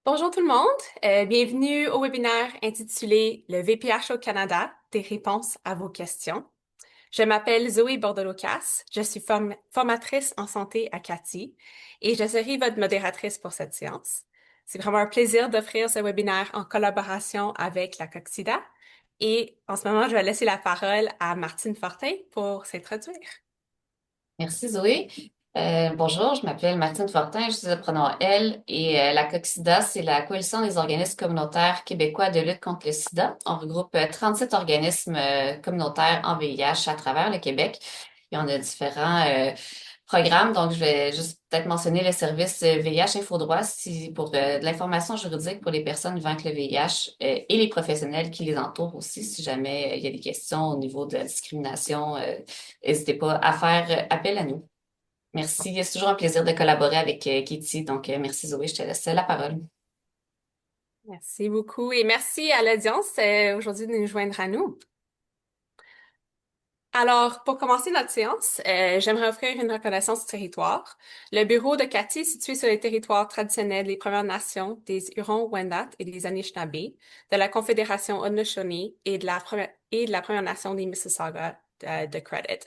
Bonjour tout le monde. Bienvenue au webinaire intitulé Le VPH au Canada, des réponses à vos questions. Je m'appelle Zoé Bordelot-Casse, je suis formatrice en santé à CATI et je serai votre modératrice pour cette séance. C'est vraiment un plaisir d'offrir ce webinaire en collaboration avec la Coxida et en ce moment, je vais laisser la parole à Martine Fortin pour s'introduire. Merci Zoé. Bonjour, je m'appelle Martine Fortin, je suis le pronom elle et la COXIDA, c'est la Coalition des organismes communautaires québécois de lutte contre le sida. On regroupe 37 organismes communautaires en VIH à travers le Québec et on a différents programmes. Donc, je vais juste peut-être mentionner le service VIH Infodroit pour de l'information juridique pour les vivant avec le VIH et les professionnels qui les entourent aussi. Si jamais il y a des questions au niveau de la discrimination, n'hésitez pas à faire appel à nous. Merci. C'est toujours un plaisir de collaborer avec Katie. Donc, merci Zoé, je te laisse la parole. Merci beaucoup et merci à l'audience aujourd'hui de nous joindre à nous. Alors, pour commencer notre séance, j'aimerais offrir une reconnaissance du territoire. Le bureau de CATI est situé sur les territoires traditionnels des Premières Nations, des Hurons-Wendat et des Anishinaabe, de la Confédération Haudenosaunee et de la Première Nation des Mississauga de Credit.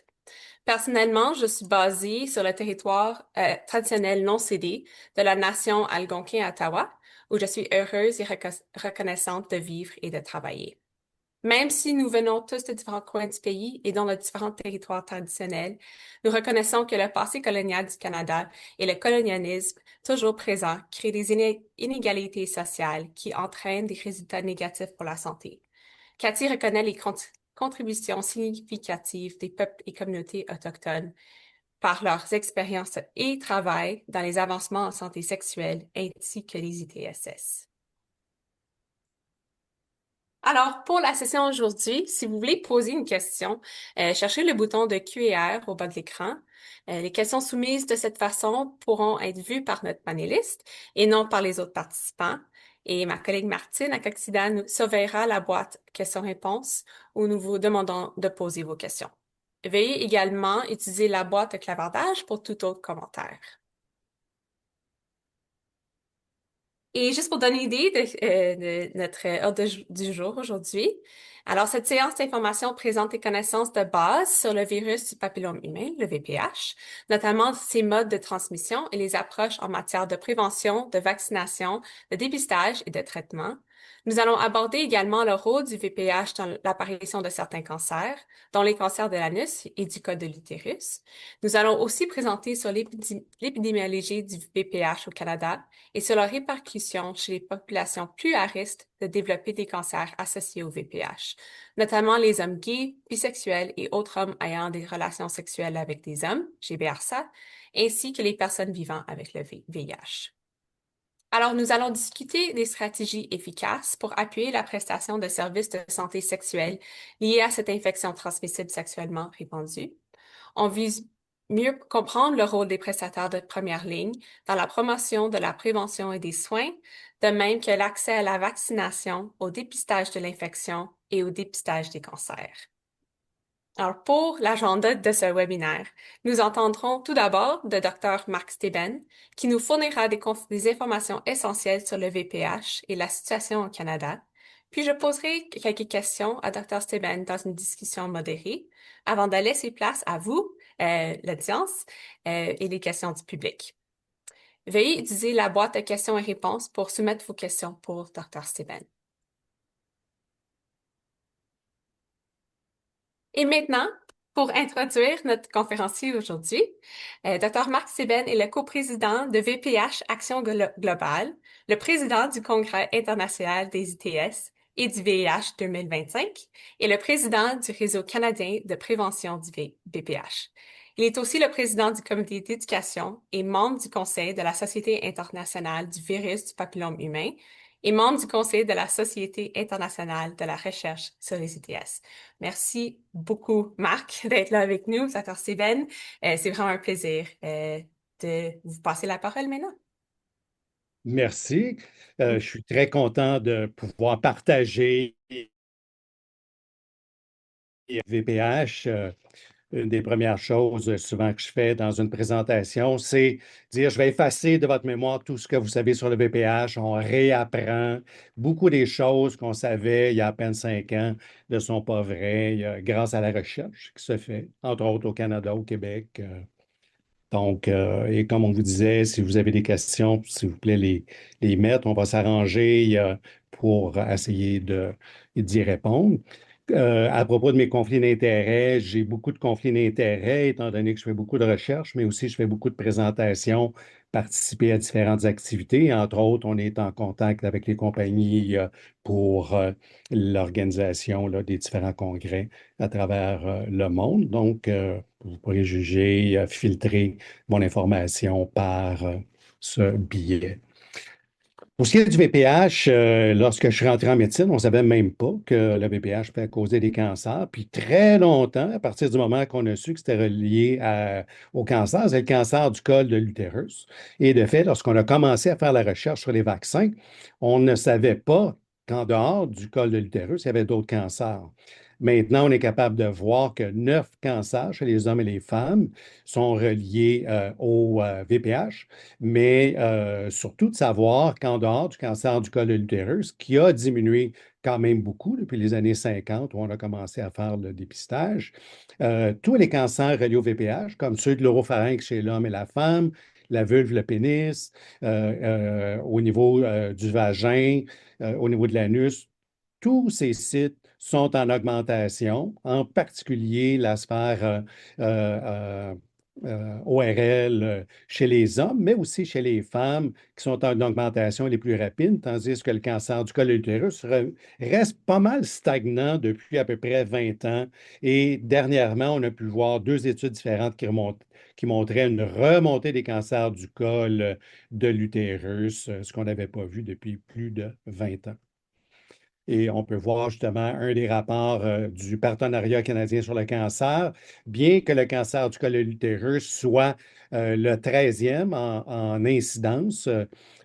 Personnellement, je suis basée sur le territoire traditionnel non cédé de la Nation algonquin à Ottawa, où je suis heureuse et reconnaissante de vivre et de travailler. Même si nous venons tous de différents coins du pays et dans de différents territoires traditionnels, nous reconnaissons que le passé colonial du Canada et le colonialisme, toujours présent, créent des inégalités sociales qui entraînent des résultats négatifs pour la santé. Cathy reconnaît les contributions significatives des peuples et communautés autochtones par leurs expériences et travail dans les avancements en santé sexuelle ainsi que les ITSS. Alors, pour la session aujourd'hui, si vous voulez poser une question, cherchez le bouton de Q&R au bas de l'écran. Les questions soumises de cette façon pourront être vues par notre panéliste et non par les autres participants. Et ma collègue Martine à Coxida nous surveillera la boîte questions-réponses où nous vous demandons de poser vos questions. Veuillez également utiliser la boîte de clavardage pour tout autre commentaire. Et juste pour donner une idée de notre ordre du jour aujourd'hui, alors cette séance d'information présente des connaissances de base sur le virus du papillome humain, le VPH, notamment ses modes de transmission et les approches en matière de prévention, de vaccination, de dépistage et de traitement. Nous allons aborder également le rôle du VPH dans l'apparition de certains cancers, dont les cancers de l'anus et du col de l'utérus. Nous allons aussi présenter sur l'épidémiologie du VPH au Canada et sur leurs répercussions chez les populations plus à risque de développer des cancers associés au VPH, notamment les hommes gays, bisexuels et autres hommes ayant des relations sexuelles avec des hommes, GBRSA, ainsi que les personnes vivant avec le VIH. Alors, nous allons discuter des stratégies efficaces pour appuyer la prestation de services de santé sexuelle liés à cette infection transmissible sexuellement répandue. On vise mieux comprendre le rôle des prestataires de première ligne dans la promotion de la prévention et des soins, de même que l'accès à la vaccination, au dépistage de l'infection et au dépistage des cancers. Alors, pour l'agenda de ce webinaire, nous entendrons tout d'abord de Dr. Marc Steben, qui nous fournira des informations essentielles sur le VPH et la situation au Canada. Puis je poserai quelques questions à Dr. Steben dans une discussion modérée, avant de laisser place à vous, l'audience, et les questions du public. Veuillez utiliser la boîte de questions et réponses pour soumettre vos questions pour Dr. Steben. Et maintenant, pour introduire notre conférencier aujourd'hui, Dr. Marc Seben est le coprésident de VPH Action Globale, le président du Congrès international des ITS et du VIH 2025 et le président du Réseau canadien de prévention du VPH. Il est aussi le président du comité d'éducation et membre du conseil de la Société internationale du virus du papillome humain et membre du conseil de la Société internationale de la recherche sur les ITS. Merci beaucoup, Marc, d'être là avec nous, Dr. Steven. C'est vraiment un plaisir de vous passer la parole maintenant. Merci. Je suis très content de pouvoir partager VPH. une des premières choses souvent que je fais dans une présentation, c'est dire, je vais effacer de votre mémoire tout ce que vous savez sur le VPH. On réapprend beaucoup des choses qu'on savait il y a à peine 5 ans ne sont pas vraies grâce à la recherche qui se fait, entre autres au Canada, au Québec. Donc, et comme on vous disait, si vous avez des questions, s'il vous plaît, les mettre. On va s'arranger pour essayer d'y répondre. À propos de mes conflits d'intérêts, j'ai beaucoup de conflits d'intérêts étant donné que je fais beaucoup de recherches, mais aussi je fais beaucoup de présentations, participer à différentes activités. Entre autres, on est en contact avec les compagnies pour l'organisation là, des différents congrès à travers le monde. Donc, vous pourrez juger, filtrer mon information par ce biais. Pour ce qui est du VPH, lorsque je suis rentré en médecine, on ne savait même pas que le VPH peut causer des cancers. Puis très longtemps, à partir du moment qu'on a su que c'était relié au cancer, c'est le cancer du col de l'utérus. Et de fait, lorsqu'on a commencé à faire la recherche sur les vaccins, on ne savait pas qu'en dehors du col de l'utérus, il y avait d'autres cancers. Maintenant, on est capable de voir que 9 cancers chez les hommes et les femmes sont reliés au VPH, mais surtout de savoir qu'en dehors du cancer du col de l'utérus, qui a diminué quand même beaucoup depuis les années 50, où on a commencé à faire le dépistage, tous les cancers reliés au VPH, comme ceux de l'oropharynx chez l'homme et la femme, la vulve, le pénis, au niveau du vagin, au niveau de l'anus, tous ces sites sont en augmentation, en particulier la sphère ORL chez les hommes, mais aussi chez les femmes qui sont en augmentation les plus rapides, tandis que le cancer du col de l'utérus reste pas mal stagnant depuis à peu près 20 ans. Et dernièrement, on a pu voir 2 études différentes qui montraient une remontée des cancers du col de l'utérus, ce qu'on n'avait pas vu depuis plus de 20 ans. Et on peut voir justement un des rapports du Partenariat canadien sur le cancer, bien que le cancer du col de l'utérus soit le 13e en incidence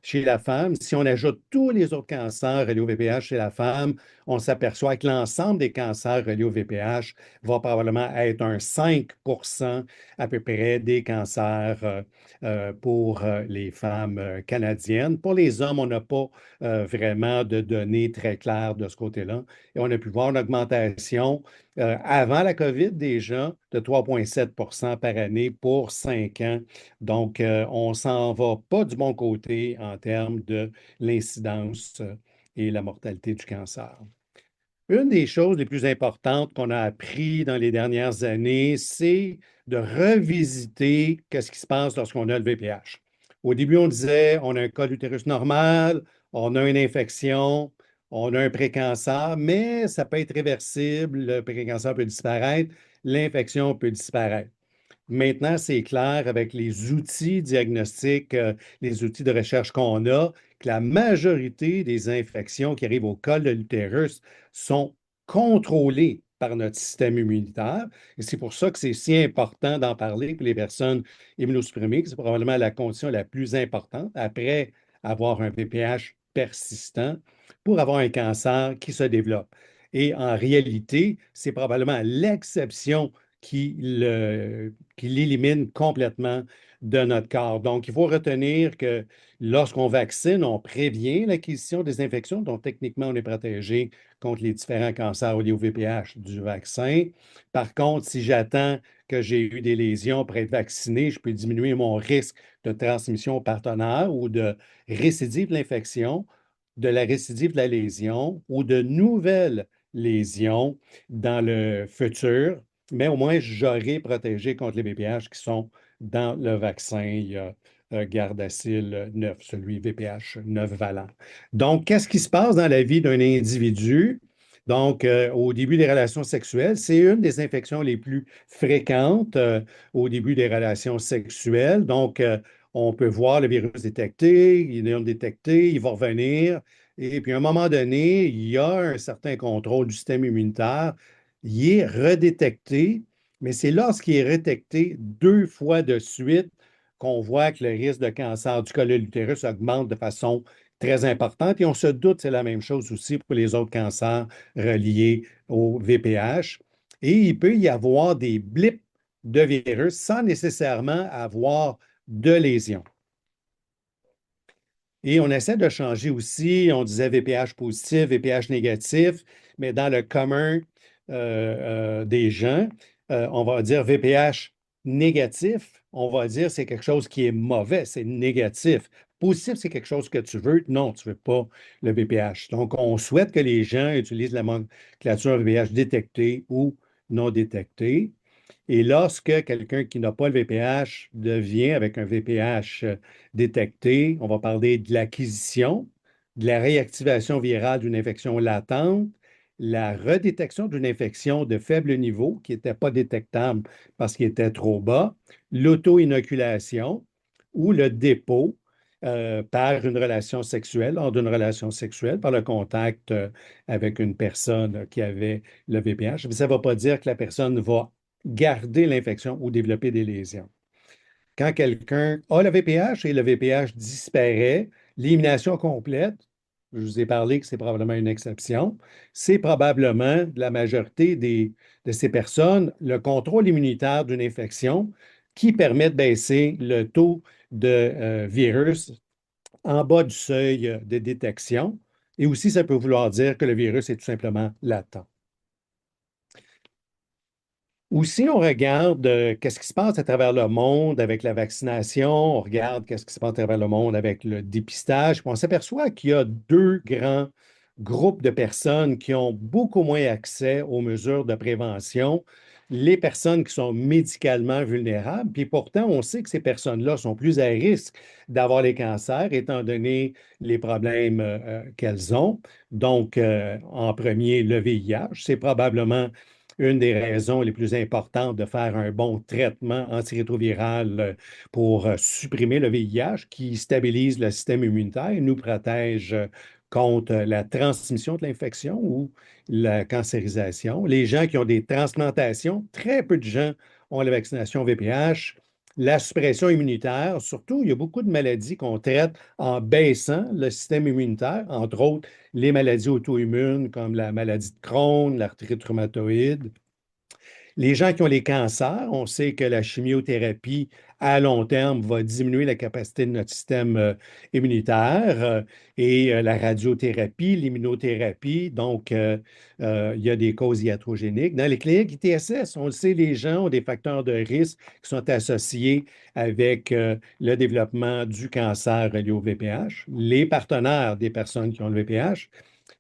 chez la femme. Si on ajoute tous les autres cancers reliés au VPH chez la femme, on s'aperçoit que l'ensemble des cancers reliés au VPH va probablement être un 5 à peu près des cancers pour les femmes canadiennes. Pour les hommes, on n'a pas vraiment de données très claires de ce côté-là. Et on a pu voir une augmentation avant la COVID déjà de 3,7 par année pour 5 ans. Donc, on ne s'en va pas du bon côté en termes de l'incidence et la mortalité du cancer. Une des choses les plus importantes qu'on a appris dans les dernières années, c'est de revisiter qu'est-ce qui se passe lorsqu'on a le VPH. Au début, on disait on a un col d'utérus normal, on a une infection, on a un précancer, mais ça peut être réversible, le précancer peut disparaître, l'infection peut disparaître. Maintenant, c'est clair avec les outils diagnostiques, les outils de recherche qu'on a, que la majorité des infections qui arrivent au col de l'utérus sont contrôlées par notre système immunitaire. Et c'est pour ça que c'est si important d'en parler pour les personnes immunosupprimées, que c'est probablement la condition la plus importante après avoir un VPH persistant pour avoir un cancer qui se développe. Et en réalité, c'est probablement l'exception qui l'élimine complètement de notre corps. Donc, il faut retenir que lorsqu'on vaccine, on prévient l'acquisition des infections, donc techniquement, on est protégé contre les différents cancers liés au VPH du vaccin. Par contre, si j'attends que j'ai eu des lésions pour être vacciné, je peux diminuer mon risque de transmission au partenaire ou de récidive de l'infection, de la récidive de la lésion ou de nouvelles lésions dans le futur, mais au moins j'aurai protégé contre les VPH qui sont dans le vaccin Gardasil 9, celui VPH 9 valent. Donc, qu'est-ce qui se passe dans la vie d'un individu? Donc, au début des relations sexuelles, c'est une des infections les plus fréquentes au début des relations sexuelles. Donc, on peut voir le virus détecté, il est détecté, il va revenir. Et puis, à un moment donné, il y a un certain contrôle du système immunitaire. Il est redétecté, mais c'est lorsqu'il est redétecté 2 fois de suite qu'on voit que le risque de cancer du col de l'utérus augmente de façon très importante. Et on se doute que c'est la même chose aussi pour les autres cancers reliés au VPH. Et il peut y avoir des blips de virus sans nécessairement avoir de lésion. Et on essaie de changer aussi, on disait VPH positif, VPH négatif, mais dans le commun des gens, on va dire VPH négatif, on va dire c'est quelque chose qui est mauvais, c'est négatif. Positif, c'est quelque chose que tu veux. Non, tu ne veux pas le VPH. Donc, on souhaite que les gens utilisent la nomenclature VPH détecté ou non détecté. Et lorsque quelqu'un qui n'a pas le VPH devient avec un VPH détecté, on va parler de l'acquisition, de la réactivation virale d'une infection latente, la redétection d'une infection de faible niveau qui n'était pas détectable parce qu'il était trop bas, l'auto-inoculation ou le dépôt par une relation sexuelle, lors d'une relation sexuelle, par le contact avec une personne qui avait le VPH. Mais ça ne va pas dire que la personne va garder l'infection ou développer des lésions. Quand quelqu'un a le VPH et le VPH disparaît, l'élimination complète, je vous ai parlé que c'est probablement une exception, c'est probablement la majorité de ces personnes le contrôle immunitaire d'une infection qui permet de baisser le taux de virus en bas du seuil de détection. Et aussi, ça peut vouloir dire que le virus est tout simplement latent. Aussi, on regarde qu'est-ce qui se passe à travers le monde avec la vaccination, on regarde qu'est-ce qui se passe à travers le monde avec le dépistage, puis on s'aperçoit qu'il y a deux grands groupes de personnes qui ont beaucoup moins accès aux mesures de prévention, les personnes qui sont médicalement vulnérables, puis pourtant, on sait que ces personnes-là sont plus à risque d'avoir les cancers, étant donné les problèmes qu'elles ont. Donc, en premier, le VIH, c'est probablement une des raisons les plus importantes de faire un bon traitement antirétroviral pour supprimer le VIH qui stabilise le système immunitaire et nous protège contre la transmission de l'infection ou la cancérisation. Les gens qui ont des transplantations, très peu de gens ont la vaccination VPH. La suppression immunitaire, surtout, il y a beaucoup de maladies qu'on traite en baissant le système immunitaire, entre autres les maladies auto-immunes comme la maladie de Crohn, l'arthrite rhumatoïde. Les gens qui ont les cancers, on sait que la chimiothérapie à long terme va diminuer la capacité de notre système immunitaire et la radiothérapie, l'immunothérapie. Donc, il y a des causes iatrogéniques. Dans les cliniques ITSS, on le sait, les gens ont des facteurs de risque qui sont associés avec le développement du cancer lié au VPH, les partenaires des personnes qui ont le VPH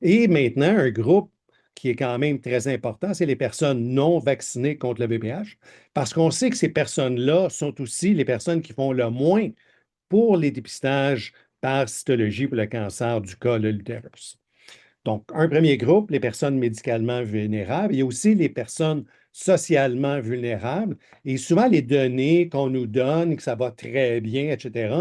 et maintenant un groupe qui est quand même très important, c'est les personnes non vaccinées contre le VPH, parce qu'on sait que ces personnes-là sont aussi les personnes qui font le moins pour les dépistages par cytologie pour le cancer du col de l'utérus. Donc, un premier groupe, les personnes médicalement vulnérables. Il y a aussi les personnes socialement vulnérables. Et souvent, les données qu'on nous donne, que ça va très bien, etc.,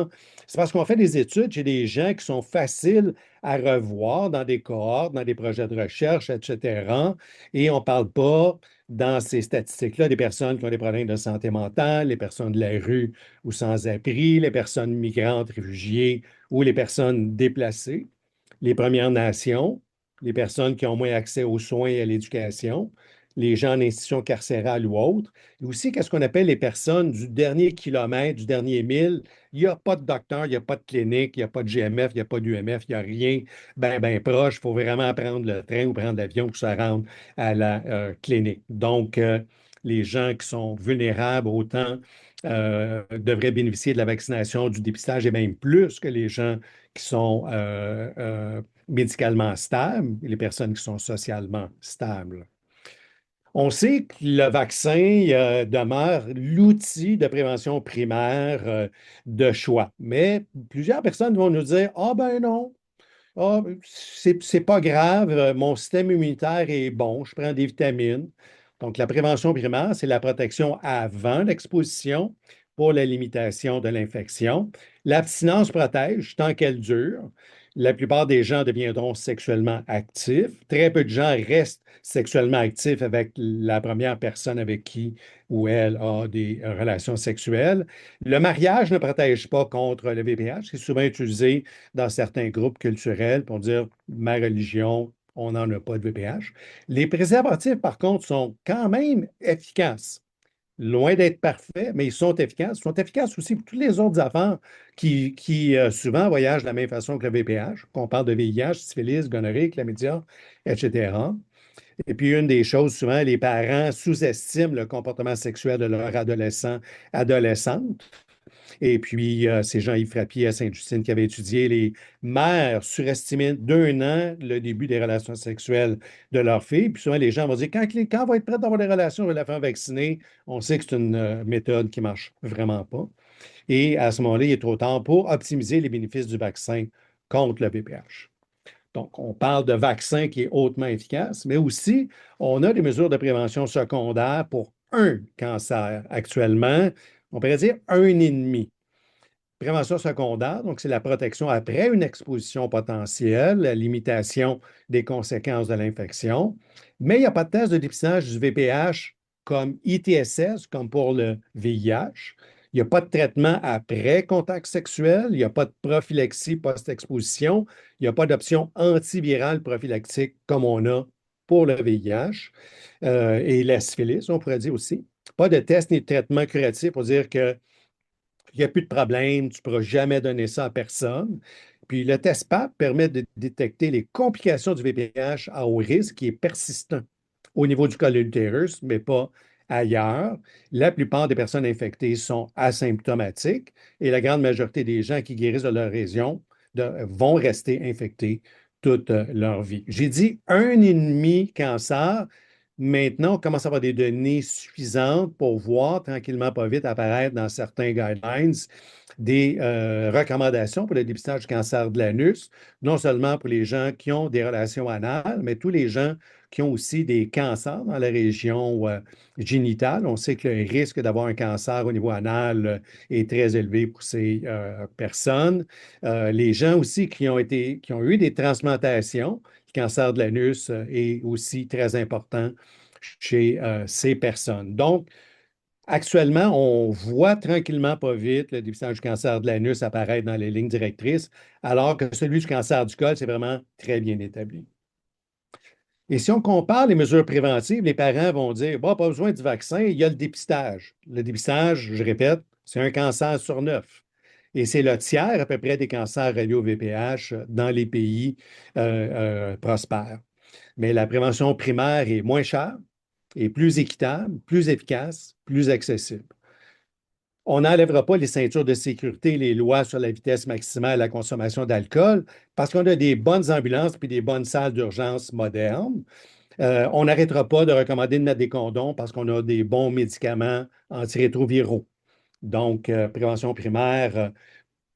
c'est parce qu'on fait des études chez des gens qui sont faciles à revoir dans des cohortes, dans des projets de recherche, etc. Et on ne parle pas dans ces statistiques-là des personnes qui ont des problèmes de santé mentale, les personnes de la rue ou sans-abri, les personnes migrantes, réfugiées ou les personnes déplacées, les Premières Nations, les personnes qui ont moins accès aux soins et à l'éducation, les gens en institution carcérale ou autres, et aussi qu'est-ce qu'on appelle les personnes du dernier kilomètre, du dernier mille. Il n'y a pas de docteur, il n'y a pas de clinique, il n'y a pas de GMF, il n'y a pas d'UMF, il n'y a rien ben proche. Il faut vraiment prendre le train ou prendre l'avion pour se rendre à la clinique. Donc, les gens qui sont vulnérables autant devraient bénéficier de la vaccination, du dépistage et même plus que les gens qui sont médicalement stables et les personnes qui sont socialement stables. On sait que le vaccin demeure l'outil de prévention primaire de choix, mais plusieurs personnes vont nous dire, ah ben non, ah, c'est pas grave, mon système immunitaire est bon, je prends des vitamines. Donc, la prévention primaire, c'est la protection avant l'exposition pour la limitation de l'infection. L'abstinence protège tant qu'elle dure. La plupart des gens deviendront sexuellement actifs. Très peu de gens restent sexuellement actifs avec la première personne avec qui ou elle a des relations sexuelles. Le mariage ne protège pas contre le VPH. C'est souvent utilisé dans certains groupes culturels pour dire ma religion, on n'en a pas de VPH. Les préservatifs, par contre, sont quand même efficaces loin d'être parfaits, mais ils sont efficaces. Ils sont efficaces aussi pour toutes les autres affaires qui souvent voyagent de la même façon que le VPH, qu'on parle de VIH, syphilis, gonorrhée, chlamydia, etc. Et puis, une des choses, souvent, les parents sous-estiment le comportement sexuel de leur adolescent, adolescente. Et puis, c'est Jean-Yves Frappier à Sainte-Justine qui avait étudié les mères surestimaient d'1 an le début des relations sexuelles de leur fille. Puis souvent, les gens vont dire, quand on va être prête d'avoir des relations avec la femme vaccinée, on sait que c'est une méthode qui marche vraiment pas. Et à ce moment-là, il est trop tard pour optimiser les bénéfices du vaccin contre le VPH. Donc, on parle de vaccin qui est hautement efficace, mais aussi, on a des mesures de prévention secondaires pour un cancer. Actuellement, on pourrait dire un et demi. Prévention secondaire, donc c'est la protection après une exposition potentielle, la limitation des conséquences de l'infection. Mais il n'y a pas de test de dépistage du VPH comme ITSS, comme pour le VIH. Il n'y a pas de traitement après contact sexuel. Il n'y a pas de prophylaxie post-exposition. Il n'y a pas d'option antivirale prophylactique comme on a pour le VIH et la syphilis, on pourrait dire aussi. Pas de test ni de traitement curatif pour dire que il n'y a plus de problème, tu ne pourras jamais donner ça à personne. Puis le test PAP permet de détecter les complications du VPH à haut risque qui est persistant au niveau du col de l'utérus, mais pas ailleurs. La plupart des personnes infectées sont asymptomatiques et la grande majorité des gens qui guérissent de leur région vont rester infectés toute leur vie. J'ai dit 1,5 cancer. Maintenant, on commence à avoir des données suffisantes pour voir tranquillement, pas vite, apparaître dans certains guidelines des recommandations pour le dépistage du cancer de l'anus, non seulement pour les gens qui ont des relations anales, mais tous les gens qui ont aussi des cancers dans la région génitale. On sait que le risque d'avoir un cancer au niveau anal est très élevé pour ces personnes. Les gens aussi qui ont eu des transplantations, le cancer de l'anus est aussi très important chez ces personnes. Donc, actuellement, on voit tranquillement, pas vite, le dépistage du cancer de l'anus apparaître dans les lignes directrices, alors que celui du cancer du col, c'est vraiment très bien établi. Et si on compare les mesures préventives, les parents vont dire, bon, pas besoin du vaccin, il y a le dépistage. Le dépistage, je répète, c'est un cancer sur 9. Et c'est le tiers à peu près des cancers reliés au VPH dans les pays prospères. Mais la prévention primaire est moins chère, est plus équitable, plus efficace, plus accessible. On n'enlèvera pas les ceintures de sécurité, les lois sur la vitesse maximale, la consommation d'alcool, parce qu'on a des bonnes ambulances puis des bonnes salles d'urgence modernes. On n'arrêtera pas de recommander de mettre des condoms parce qu'on a des bons médicaments antirétroviraux. Donc, prévention primaire,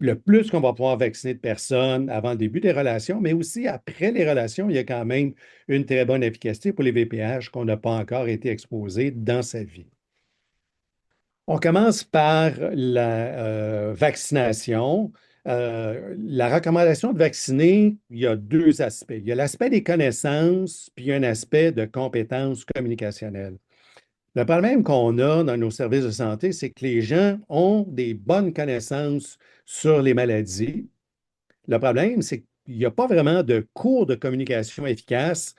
le plus qu'on va pouvoir vacciner de personnes avant le début des relations, mais aussi après les relations, il y a quand même une très bonne efficacité pour les VPH qu'on n'a pas encore été exposé dans sa vie. On commence par la vaccination. La recommandation de vacciner, il y a deux aspects. Il y a l'aspect des connaissances, puis il y a un aspect de compétences communicationnelles. Le problème qu'on a dans nos services de santé, c'est que les gens ont des bonnes connaissances sur les maladies. Le problème, c'est qu'il n'y a pas vraiment de cours de communication efficace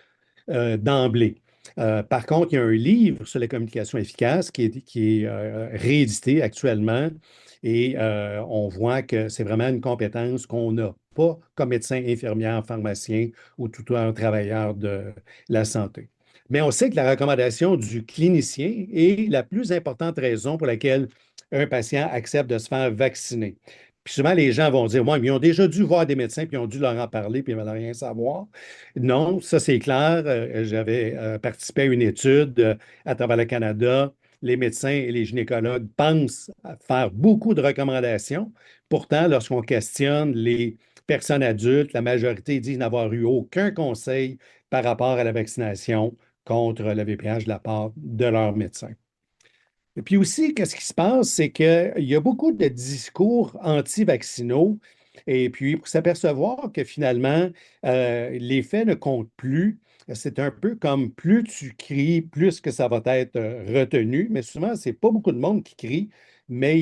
d'emblée. Par contre, il y a un livre sur la communication efficace qui est réédité actuellement et on voit que c'est vraiment une compétence qu'on n'a pas comme médecin, infirmière, pharmacien ou tout un travailleur de la santé. Mais on sait que la recommandation du clinicien est la plus importante raison pour laquelle un patient accepte de se faire vacciner. Puis souvent, les gens vont dire, moi, ils ont déjà dû voir des médecins, puis ils ont dû leur en parler, puis ils ne veulent rien savoir. Non, ça c'est clair. J'avais participé à une étude à travers le Canada. Les médecins et les gynécologues pensent à faire beaucoup de recommandations. Pourtant, lorsqu'on questionne les personnes adultes, la majorité disent n'avoir eu aucun conseil par rapport à la vaccination contre le VPH de la part de leur médecin. Et puis aussi, qu'est-ce qui se passe, c'est qu'il y a beaucoup de discours anti-vaccinaux. Et puis, pour s'apercevoir que finalement, les faits ne comptent plus, c'est un peu comme plus tu cries, plus que ça va être retenu. Mais souvent, c'est pas beaucoup de monde qui crie, mais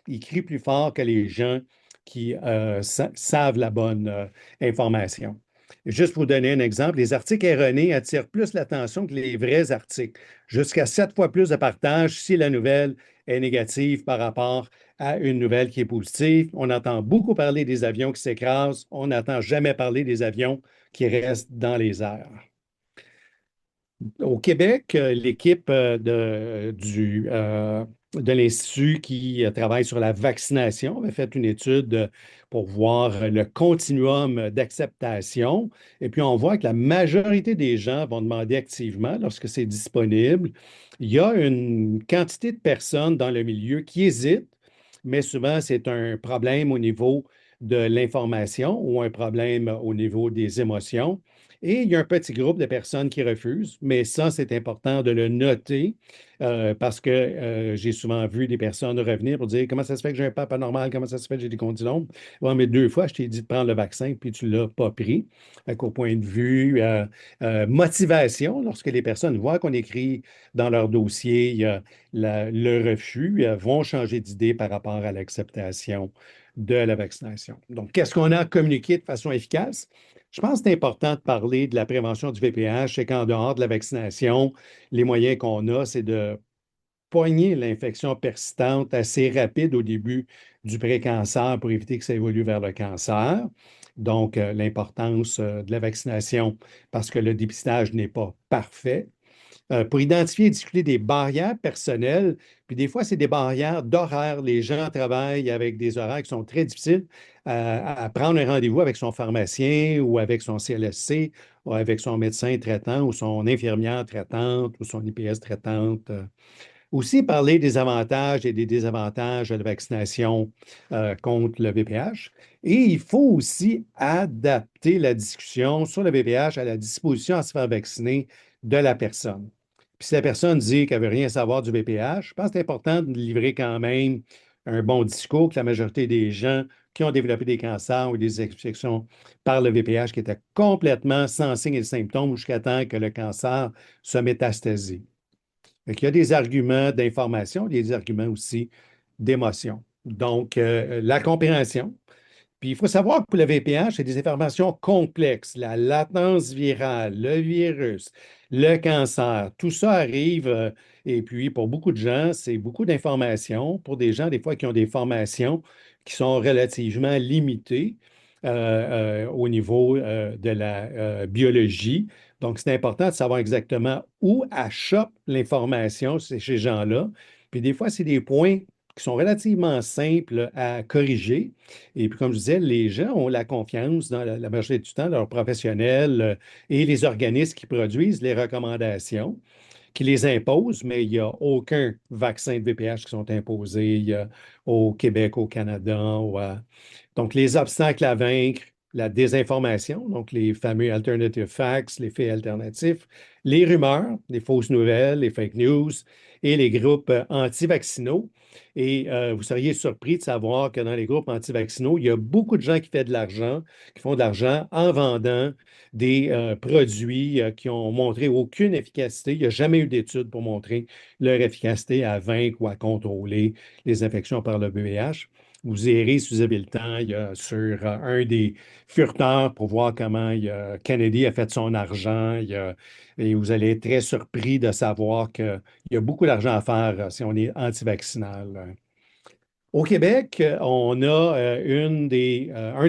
ils crient plus fort que les gens qui savent la bonne information. Juste pour vous donner un exemple, les articles erronés attirent plus l'attention que les vrais articles. Jusqu'à 7 fois plus de partages si la nouvelle est négative par rapport à une nouvelle qui est positive. On entend beaucoup parler des avions qui s'écrasent. On n'entend jamais parler des avions qui restent dans les airs. Au Québec, l'équipe de l'Institut qui travaille sur la vaccination avait fait une étude pour voir le continuum d'acceptation. Et puis, on voit que la majorité des gens vont demander activement lorsque c'est disponible. Il y a une quantité de personnes dans le milieu qui hésitent, mais souvent, c'est un problème au niveau de l'information ou un problème au niveau des émotions. Et il y a un petit groupe de personnes qui refusent, mais ça, c'est important de le noter parce que j'ai souvent vu des personnes revenir pour dire comment ça se fait que j'ai un papa normal, comment ça se fait que j'ai des condylome. Ouais, mais 2 fois, je t'ai dit de prendre le vaccin, puis tu ne l'as pas pris. Au point de vue motivation, lorsque les personnes voient qu'on écrit dans leur dossier le refus, vont changer d'idée par rapport à l'acceptation de la vaccination. Donc, qu'est-ce qu'on a communiqué de façon efficace? Je pense que c'est important de parler de la prévention du VPH. C'est qu'en dehors de la vaccination, les moyens qu'on a, c'est de poigner l'infection persistante assez rapide au début du pré-cancer pour éviter que ça évolue vers le cancer. Donc, l'importance de la vaccination parce que le dépistage n'est pas parfait pour identifier et discuter des barrières personnelles. Puis des fois, c'est des barrières d'horaire. Les gens travaillent avec des horaires qui sont très difficiles à prendre un rendez-vous avec son pharmacien ou avec son CLSC ou avec son médecin traitant ou son infirmière traitante ou son IPS traitante. Aussi parler des avantages et des désavantages de la vaccination contre le VPH. Et il faut aussi adapter la discussion sur le VPH à la disposition à se faire vacciner de la personne. Puis si la personne dit qu'elle ne veut rien savoir du VPH, je pense que c'est important de livrer quand même un bon discours que la majorité des gens qui ont développé des cancers ou des infections par le VPH qui étaient complètement sans signes et symptômes jusqu'à temps que le cancer se métastasie. Il y a des arguments d'information, il y a des arguments aussi d'émotion. Donc, la compréhension. Puis, il faut savoir que pour le VPH, c'est des informations complexes. La latence virale, le virus, le cancer, tout ça arrive. Et puis, pour beaucoup de gens, c'est beaucoup d'informations. Pour des gens, des fois, qui ont des formations qui sont relativement limitées au niveau de la biologie. Donc, c'est important de savoir exactement où achoppe l'information chez ces gens-là. Puis, des fois, c'est des points qui sont relativement simples à corriger. Et puis, comme je disais, les gens ont la confiance dans la majorité du temps, leurs professionnels et les organismes qui produisent les recommandations, qui les imposent, mais il n'y a aucun vaccin de VPH qui sont imposés au Québec, au Canada. Donc, les obstacles à vaincre, la désinformation, donc les fameux alternative facts, les faits alternatifs, les rumeurs, les fausses nouvelles, les fake news et les groupes anti-vaccinaux. Et vous seriez surpris de savoir que dans les groupes anti-vaccinaux, il y a beaucoup de gens qui font de l'argent en vendant des produits qui ont montré aucune efficacité. Il n'y a jamais eu d'études pour montrer leur efficacité à vaincre ou à contrôler les infections par le VIH. Vous irez, si vous avez le temps, sur un des furteurs pour voir comment Kennedy a fait son argent. Et vous allez être très surpris de savoir qu'il y a beaucoup d'argent à faire si on est anti-vaccinal. Au Québec, on a un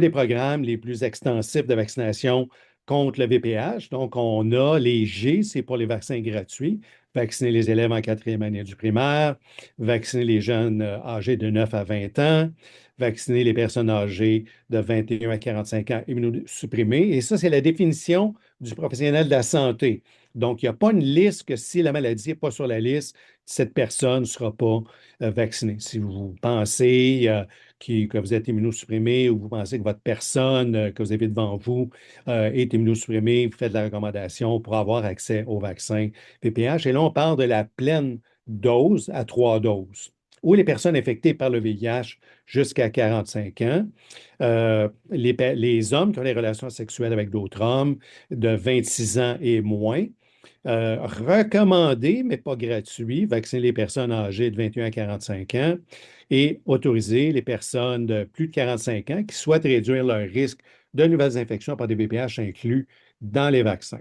des programmes les plus extensifs de vaccination contre le VPH. Donc, on a les G, c'est pour les vaccins gratuits. Vacciner les élèves en quatrième année du primaire, vacciner les jeunes âgés de 9 à 20 ans, vacciner les personnes âgées de 21 à 45 ans immunosupprimées. Et ça, c'est la définition du professionnel de la santé. Donc, il n'y a pas une liste que si la maladie n'est pas sur la liste, cette personne ne sera pas vaccinée. Si vous pensez que vous êtes immunosupprimé ou vous pensez que votre personne que vous avez devant vous est immunosupprimée, vous faites la recommandation pour avoir accès au vaccin VPH. Et là, on parle de la pleine dose à 3 doses ou les personnes infectées par le VIH jusqu'à 45 ans, les hommes qui ont des relations sexuelles avec d'autres hommes de 26 ans et moins, recommandé, mais pas gratuit, vacciner les personnes âgées de 21 à 45 ans et autoriser les personnes de plus de 45 ans qui souhaitent réduire leur risque de nouvelles infections par des VPH inclus dans les vaccins.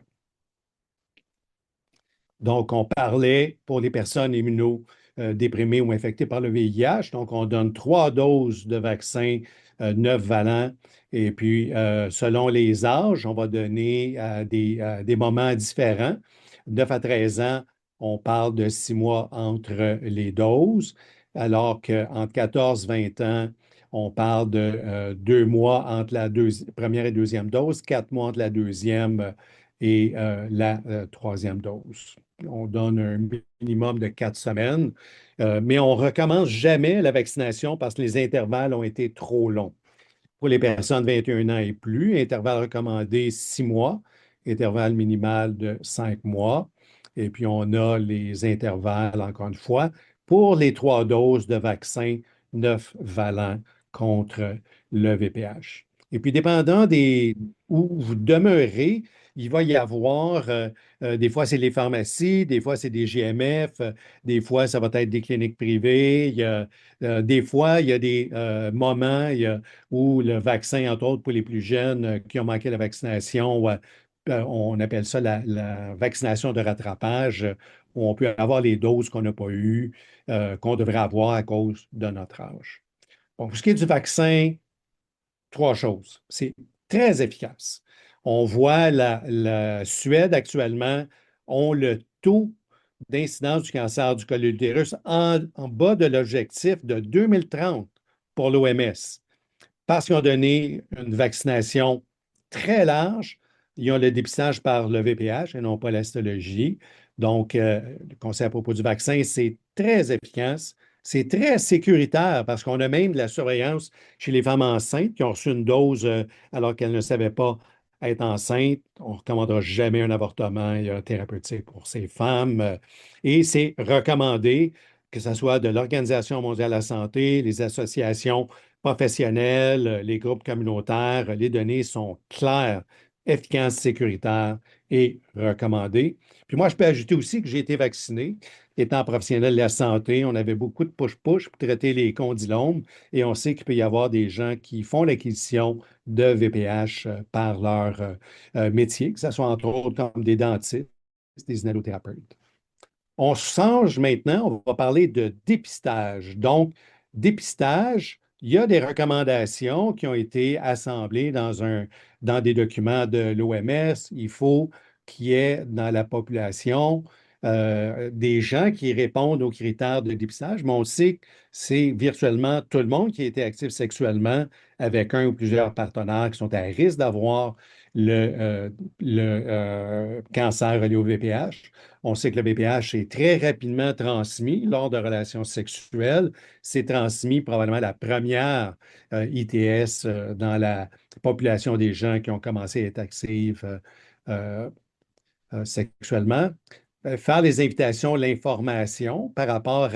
Donc, on parlait pour les personnes immunodéprimées ou infectées par le VIH. Donc, on donne 3 doses de vaccin 9 valents. Et puis, selon les âges, on va donner à des moments différents. 9 à 13 ans, on parle de 6 mois entre les doses, alors qu'entre 14 et 20 ans, on parle de 2 mois entre la première et deuxième dose, 4 mois entre la deuxième et la troisième dose. On donne un minimum de 4 semaines, mais on ne recommence jamais la vaccination parce que les intervalles ont été trop longs. Pour les personnes de 21 ans et plus, intervalle recommandé 6 mois, intervalle minimal de 5 mois. Et puis, on a les intervalles, encore une fois, pour les 3 doses de vaccin 9 valents contre le VPH. Et puis, dépendant où vous demeurez, il va y avoir, des fois, c'est les pharmacies, des fois, c'est des GMF, des fois, ça va être des cliniques privées. Des fois, il y a des moments où le vaccin, entre autres, pour les plus jeunes qui ont manqué la vaccination, on appelle ça la vaccination de rattrapage, où on peut avoir les doses qu'on n'a pas eues, qu'on devrait avoir à cause de notre âge. Bon, pour ce qui est du vaccin, 3 choses. C'est très efficace. On voit la Suède actuellement ont le taux d'incidence du cancer du col de l'utérus en bas de l'objectif de 2030 pour l'OMS parce qu'ils ont donné une vaccination très large. Ils ont le dépistage par le VPH et non pas l'histologie. Donc, le conseil à propos du vaccin, c'est très efficace. C'est très sécuritaire parce qu'on a même de la surveillance chez les femmes enceintes qui ont reçu une dose alors qu'elles ne savaient pas être enceintes. On ne recommandera jamais un avortement thérapeutique pour ces femmes. Et c'est recommandé que ce soit de l'Organisation mondiale de la santé, les associations professionnels, les groupes communautaires, les données sont claires, efficaces, sécuritaires et recommandées. Puis moi, je peux ajouter aussi que j'ai été vacciné. Étant professionnel de la santé, on avait beaucoup de push-push pour traiter les condylomes et on sait qu'il peut y avoir des gens qui font l'acquisition de VPH par leur métier, que ce soit entre autres comme des dentistes, des inhalothérapeutes. On change maintenant, on va parler de dépistage. Donc, dépistage, il y a des recommandations qui ont été assemblées dans des documents de l'OMS. Il faut qu'il y ait dans la population des gens qui répondent aux critères de dépistage, mais on sait que c'est virtuellement tout le monde qui a été actif sexuellement avec un ou plusieurs partenaires qui sont à risque d'avoir le cancer relié au VPH. On sait que le VPH est très rapidement transmis lors de relations sexuelles. C'est transmis probablement la première ITS dans la population des gens qui ont commencé à être actifs euh, sexuellement. Faire les invitations, l'information par rapport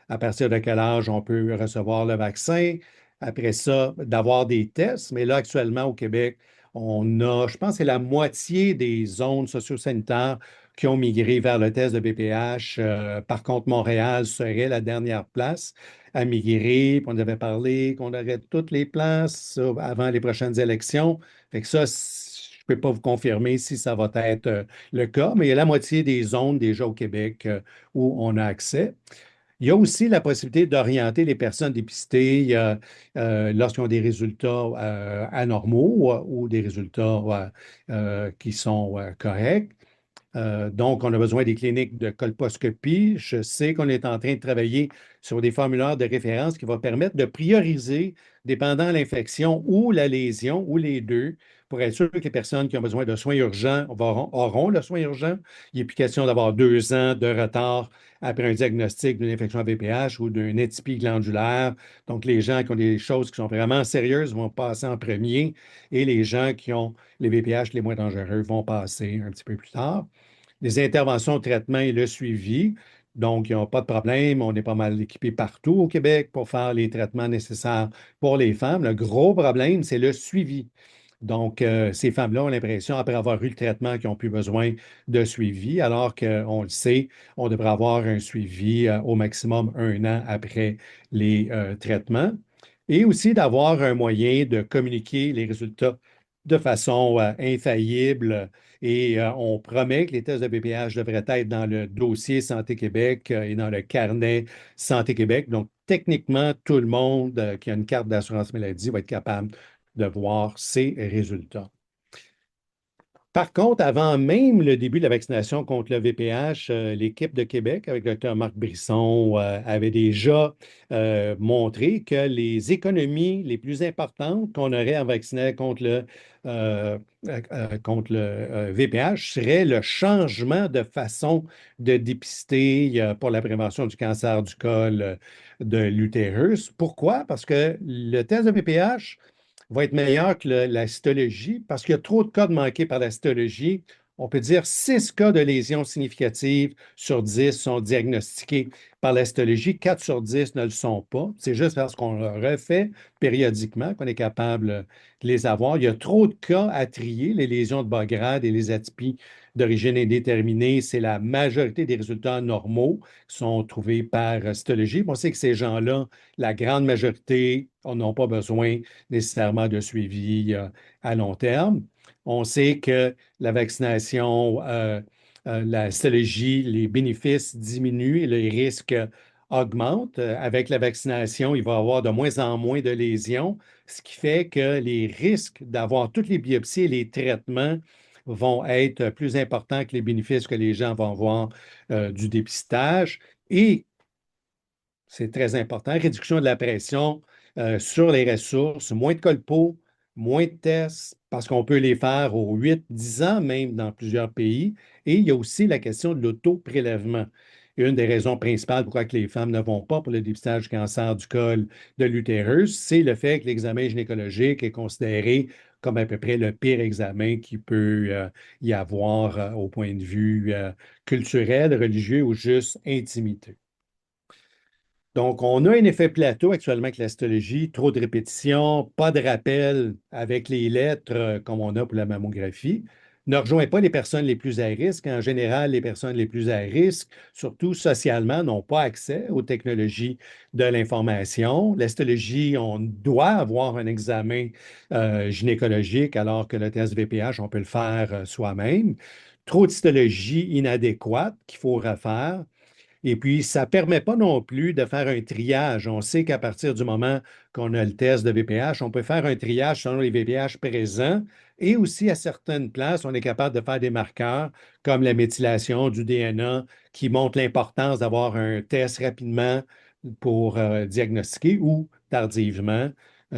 à partir de quel âge on peut recevoir le vaccin. Après ça, d'avoir des tests. Mais là, actuellement, au Québec, on a, je pense, que c'est la moitié des zones sociosanitaires qui ont migré vers le test de BPH. Par contre, Montréal serait la dernière place à migrer. Puis on avait parlé qu'on aurait toutes les places avant les prochaines élections. Fait que ça, je ne peux pas vous confirmer si ça va être le cas, mais il y a la moitié des zones déjà au Québec où on a accès. Il y a aussi la possibilité d'orienter les personnes dépistées lorsqu'ils ont des résultats anormaux ou des résultats qui sont corrects. Donc, on a besoin des cliniques de colposcopie. Je sais qu'on est en train de travailler sur des formulaires de référence qui vont permettre de prioriser, dépendant de l'infection ou la lésion, ou les deux, pour être sûr que les personnes qui ont besoin de soins urgents auront le soin urgent. Il n'est plus question d'avoir 2 ans de retard après un diagnostic d'une infection à VPH ou d'une atypie glandulaire. Donc, les gens qui ont des choses qui sont vraiment sérieuses vont passer en premier et les gens qui ont les VPH les moins dangereux vont passer un petit peu plus tard. Les interventions, le traitement et le suivi. Donc, il n'y a pas de problème. On est pas mal équipé partout au Québec pour faire les traitements nécessaires pour les femmes. Le gros problème, c'est le suivi. Donc, ces femmes-là ont l'impression, après avoir eu le traitement, qu'ils n'ont plus besoin de suivi, alors qu'on le sait, on devrait avoir un suivi au maximum 1 an après les traitements. Et aussi d'avoir un moyen de communiquer les résultats de façon infaillible et on promet que les tests de BPH devraient être dans le dossier Santé Québec et dans le carnet Santé Québec. Donc, techniquement, tout le monde qui a une carte d'assurance maladie va être capable de voir ces résultats. Par contre, avant même le début de la vaccination contre le VPH, l'équipe de Québec, avec le docteur Marc Brisson, avait déjà montré que les économies les plus importantes qu'on aurait en vaccinant euh, contre le VPH serait le changement de façon de dépister pour la prévention du cancer du col de l'utérus. Pourquoi? Parce que le test de VPH va être meilleur que la cytologie parce qu'il y a trop de cas de manqués par la cytologie. On peut dire 6 cas de lésions significatives sur 10 sont diagnostiqués par la cytologie, 4 sur 10 ne le sont pas. C'est juste parce qu'on le refait périodiquement qu'on est capable de les avoir. Il y a trop de cas à trier, les lésions de bas grade et les atypies d'origine indéterminée. C'est la majorité des résultats normaux qui sont trouvés par cytologie. On sait que ces gens-là, la grande majorité, n'ont pas besoin nécessairement de suivi à long terme. On sait que la vaccination, la cytologie, les bénéfices diminuent et les risques augmentent. Avec la vaccination, il va y avoir de moins en moins de lésions, ce qui fait que les risques d'avoir toutes les biopsies et les traitements vont être plus importants que les bénéfices que les gens vont avoir du dépistage. Et c'est très important. Réduction de la pression sur les ressources, moins de colpos, moins de tests, parce qu'on peut les faire aux 8, 10 ans, même dans plusieurs pays. Et il y a aussi la question de l'auto-prélèvement. Une des raisons principales pourquoi que les femmes ne vont pas pour le dépistage du cancer du col de l'utérus, c'est le fait que l'examen gynécologique est considéré comme à peu près le pire examen qu'il peut y avoir au point de vue culturel, religieux ou juste intimité. Donc, on a un effet plateau actuellement avec l'astologie, trop de répétitions, pas de rappel avec les lettres comme on a pour la mammographie. Ne rejoint pas les personnes les plus à risque. En général, les personnes les plus à risque, surtout socialement, n'ont pas accès aux technologies de l'information. L'astologie, on doit avoir un examen gynécologique alors que le test VPH, on peut le faire soi-même. Trop de cytologie inadéquate qu'il faut refaire. Et puis, ça ne permet pas non plus de faire un triage. On sait qu'à partir du moment qu'on a le test de VPH, on peut faire un triage selon les VPH présents et aussi à certaines places, on est capable de faire des marqueurs comme la méthylation du DNA qui montre l'importance d'avoir un test rapidement pour diagnostiquer ou tardivement.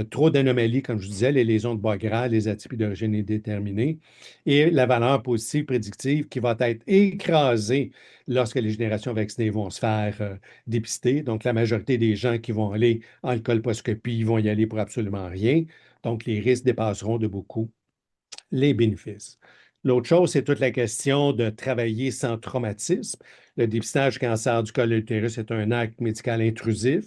Trop d'anomalies, comme je disais, les lésions de bas gras, les atypies d'origine indéterminée et la valeur positive prédictive qui va être écrasée lorsque les générations vaccinées vont se faire dépister. Donc, la majorité des gens qui vont aller en colposcopie vont y aller pour absolument rien. Donc, les risques dépasseront de beaucoup les bénéfices. L'autre chose, c'est toute la question de travailler sans traumatisme. Le dépistage du cancer du col de l'utérus est un acte médical intrusif.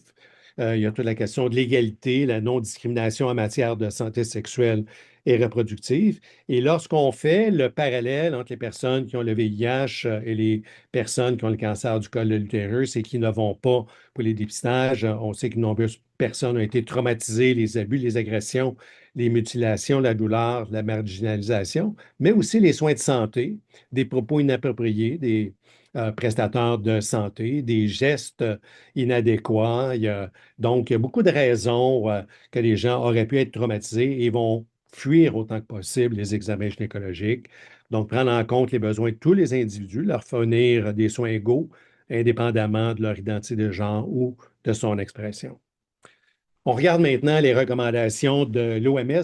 Il y a toute la question de l'égalité, la non-discrimination en matière de santé sexuelle et reproductive. Et lorsqu'on fait le parallèle entre les personnes qui ont le VIH et les personnes qui ont le cancer du col de l'utérus et qui ne vont pas pour les dépistages, on sait que de nombreuses personnes ont été traumatisées, les abus, les agressions, les mutilations, la douleur, la marginalisation, mais aussi les soins de santé, des propos inappropriés, des prestataires de santé, des gestes inadéquats. Donc, il y a beaucoup de raisons que les gens auraient pu être traumatisés et vont fuir autant que possible les examens gynécologiques. Donc, prendre en compte les besoins de tous les individus, leur fournir des soins égaux, indépendamment de leur identité de genre ou de son expression. On regarde maintenant les recommandations de l'OMS.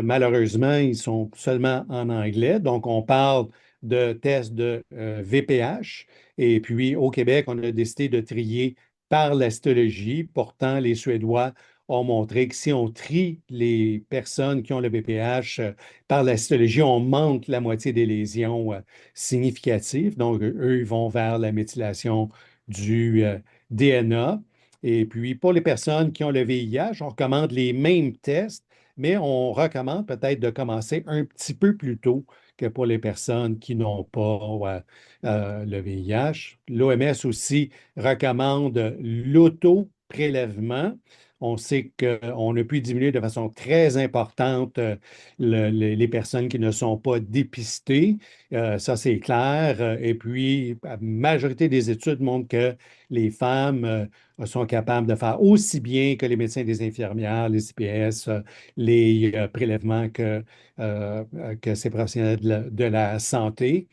Malheureusement, ils sont seulement en anglais. Donc, on parle de tests de VPH. Et puis, au Québec, on a décidé de trier par l'histologie. Pourtant, les Suédois ont montré que si on trie les personnes qui ont le VPH par la histologie, on manque la moitié des lésions significatives. Donc, eux, ils vont vers la méthylation du DNA. Et puis, pour les personnes qui ont le VIH, on recommande les mêmes tests, mais on recommande peut-être de commencer un petit peu plus tôt que pour les personnes qui n'ont pas le VIH. L'OMS aussi recommande l'auto-prélèvement. On sait qu'on a pu diminuer de façon très importante les personnes qui ne sont pas dépistées. Ça, c'est clair. Et puis, la majorité des études montrent que les femmes sont capables de faire aussi bien que les médecins et les infirmières, les CPS, les prélèvements que ces professionnels de la santé.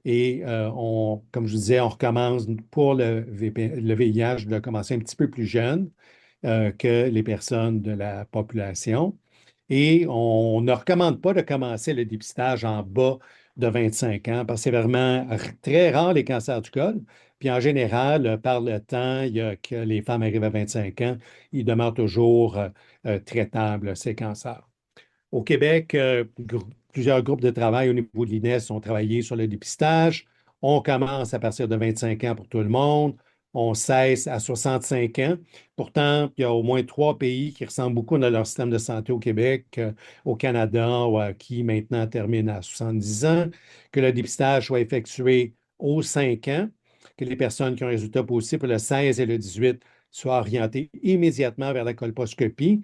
Et comme je vous disais, on recommence pour le VIH, je dois commencer un petit peu plus jeune que les personnes de la population. Et on ne recommande pas de commencer le dépistage en bas de 25 ans parce que c'est vraiment très rare les cancers du col. Puis en général, par le temps, que les femmes arrivent à 25 ans, ils demeurent toujours traitables, ces cancers. Au Québec, plusieurs groupes de travail au niveau de l'INES ont travaillé sur le dépistage. On commence à partir de 25 ans pour tout le monde. On cesse à 65 ans. Pourtant, il y a au moins 3 pays qui ressemblent beaucoup dans leur système de santé au Québec, au Canada, qui maintenant termine à 70 ans, que le dépistage soit effectué aux 5 ans, que les personnes qui ont un résultat positif pour le 16 et le 18 soient orientées immédiatement vers la colposcopie.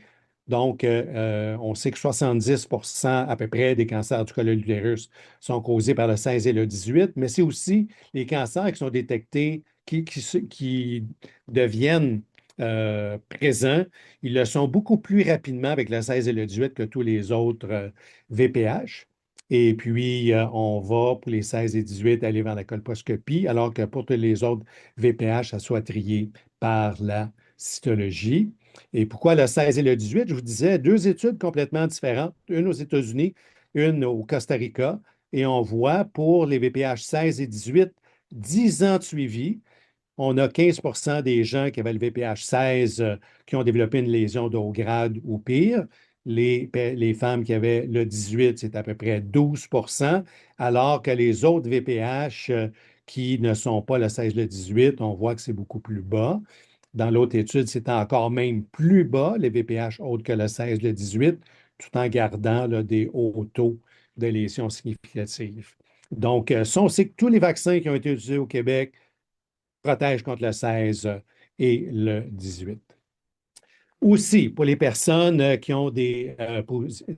Donc, on sait que 70 à peu près des cancers du col de l'utérus sont causés par le 16 et le 18, mais c'est aussi les cancers qui sont détectés, qui deviennent présents. Ils le sont beaucoup plus rapidement avec le 16 et le 18 que tous les autres VPH. Et puis, on va pour les 16 et 18 aller vers la colposcopie, alors que pour tous les autres VPH, ça soit trié par la cytologie. Et pourquoi le 16 et le 18? Je vous disais, 2 études complètement différentes, une aux États-Unis, une au Costa Rica, et on voit pour les VPH 16 et 18, 10 ans de suivi. On a 15 des gens qui avaient le VPH 16 qui ont développé une lésion de haut grade ou pire. Les femmes qui avaient le 18, c'est à peu près 12 alors que les autres VPH qui ne sont pas le 16, le 18, on voit que c'est beaucoup plus bas. Dans l'autre étude, c'était encore même plus bas, les VPH autres que le 16, le 18, tout en gardant là, des hauts taux de lésions significatives. Donc, ça, on sait que tous les vaccins qui ont été utilisés au Québec protègent contre le 16 et le 18. Aussi, pour les personnes qui ont des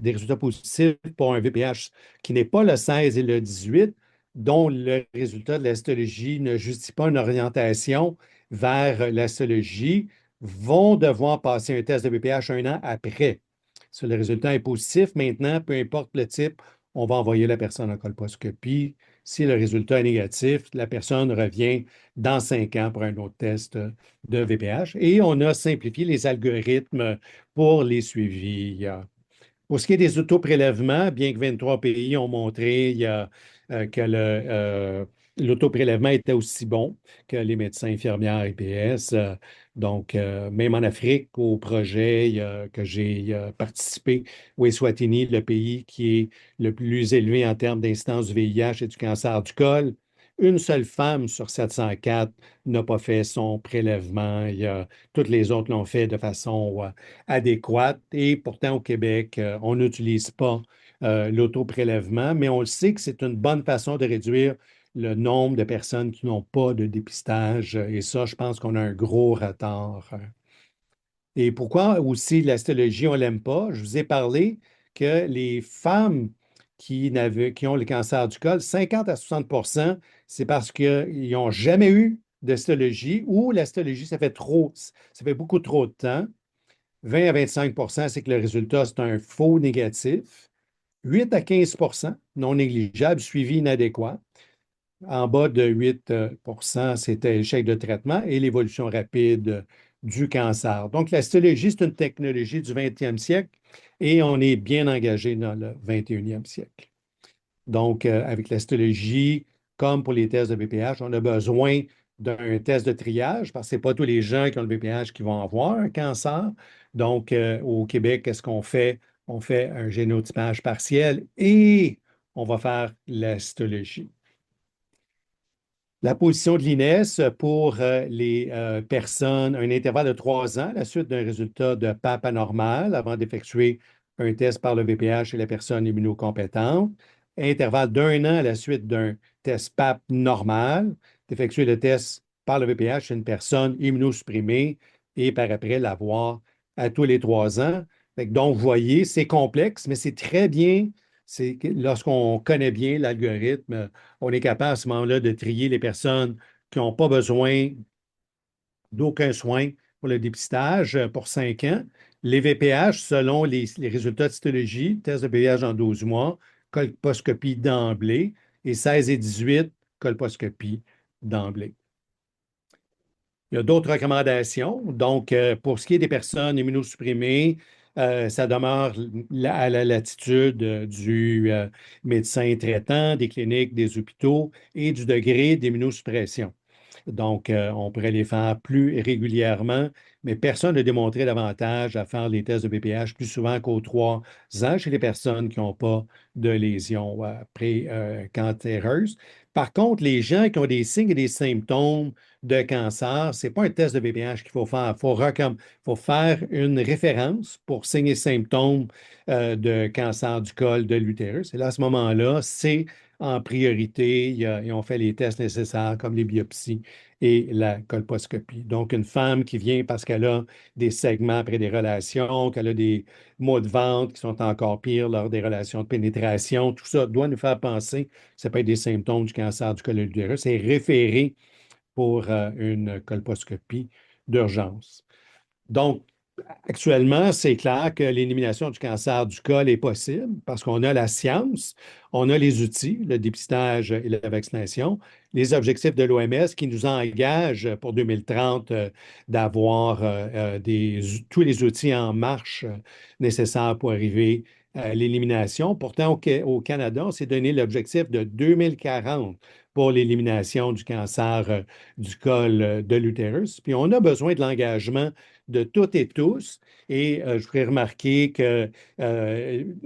résultats positifs pour un VPH qui n'est pas le 16 et le 18, dont le résultat de l'histologie ne justifie pas une orientation vers l'histologie, vont devoir passer un test de VPH 1 an après. Si le résultat est positif, maintenant, peu importe le type, on va envoyer la personne en colposcopie. Si le résultat est négatif, la personne revient dans 5 ans pour un autre test de VPH. Et on a simplifié les algorithmes pour les suivis. Pour ce qui est des autoprélèvements, bien que 23 pays ont montré que l'autoprélèvement était aussi bon que les médecins infirmières et PS. Donc, même en Afrique, au projet que j'ai participé, au Eswatini, le pays qui est le plus élevé en termes d'incidence du VIH et du cancer du col, une seule femme sur 704 n'a pas fait son prélèvement. Toutes les autres l'ont fait de façon adéquate. Et pourtant, au Québec, on n'utilise pas l'autoprélèvement, mais on le sait que c'est une bonne façon de réduire le nombre de personnes qui n'ont pas de dépistage. Et ça, je pense qu'on a un gros retard. Et pourquoi aussi l'astologie, on ne l'aime pas? Je vous ai parlé que les femmes qui ont le cancer du col, 50 à 60 c'est parce qu'ils n'ont jamais eu d'astologie ou l'astologie, ça fait beaucoup trop de temps. 20 à 25 c'est que le résultat, c'est un faux négatif. 8 à 15 non négligeable, suivi inadéquat. En bas de 8 c'était échec de traitement et l'évolution rapide du cancer. Donc, la c'est une technologie du 20e siècle et on est bien engagé dans le 21e siècle. Donc, avec la comme pour les tests de BPH, on a besoin d'un test de triage parce que ce n'est pas tous les gens qui ont le BPH qui vont avoir un cancer. Donc, au Québec, qu'est-ce qu'on fait? On fait un génotypage partiel et on va faire la La position de l'INES pour les personnes, un intervalle de 3 ans à la suite d'un résultat de PAP anormal avant d'effectuer un test par le VPH chez la personne immunocompétente. Intervalle d'1 an à la suite d'un test PAP normal, d'effectuer le test par le VPH chez une personne immunosupprimée et par après l'avoir à tous les 3 ans. Donc, vous voyez, c'est complexe, mais c'est très bien. Lorsqu'on connaît bien l'algorithme, on est capable à ce moment-là de trier les personnes qui n'ont pas besoin d'aucun soin pour le dépistage pour 5 ans. Les VPH, selon les résultats de cytologie, test de VPH en 12 mois, colposcopie d'emblée, et 16 et 18, colposcopie d'emblée. Il y a d'autres recommandations. Donc, pour ce qui est des personnes immunosupprimées, ça demeure à la latitude du médecin traitant, des cliniques, des hôpitaux et du degré d'immunosuppression. Donc, on pourrait les faire plus régulièrement, mais personne n'a démontré davantage à faire les tests de BPH plus souvent qu'aux 3 ans chez les personnes qui n'ont pas de lésions pré-cancéreuses. Par contre, les gens qui ont des signes et des symptômes de cancer, ce n'est pas un test de BPH qu'il faut faire. Il faut faire une référence pour signes et symptômes de cancer du col de l'utérus. Et là, à ce moment-là, c'est en priorité, et on fait les tests nécessaires comme les biopsies et la colposcopie. Donc, une femme qui vient parce qu'elle a des segments après des relations, qu'elle a des maux de ventre qui sont encore pires lors des relations de pénétration, tout ça doit nous faire penser que ça peut être des symptômes du cancer du col de l'utérus et référer pour une colposcopie d'urgence. Donc, actuellement, c'est clair que l'élimination du cancer du col est possible parce qu'on a la science, on a les outils, le dépistage et la vaccination, les objectifs de l'OMS qui nous engagent pour 2030 d'avoir tous les outils en marche nécessaires pour arriver à l'élimination. Pourtant, au Canada, on s'est donné l'objectif de 2040 pour l'élimination du cancer du col de l'utérus. Puis on a besoin de l'engagement de toutes et tous. Et je voudrais remarquer que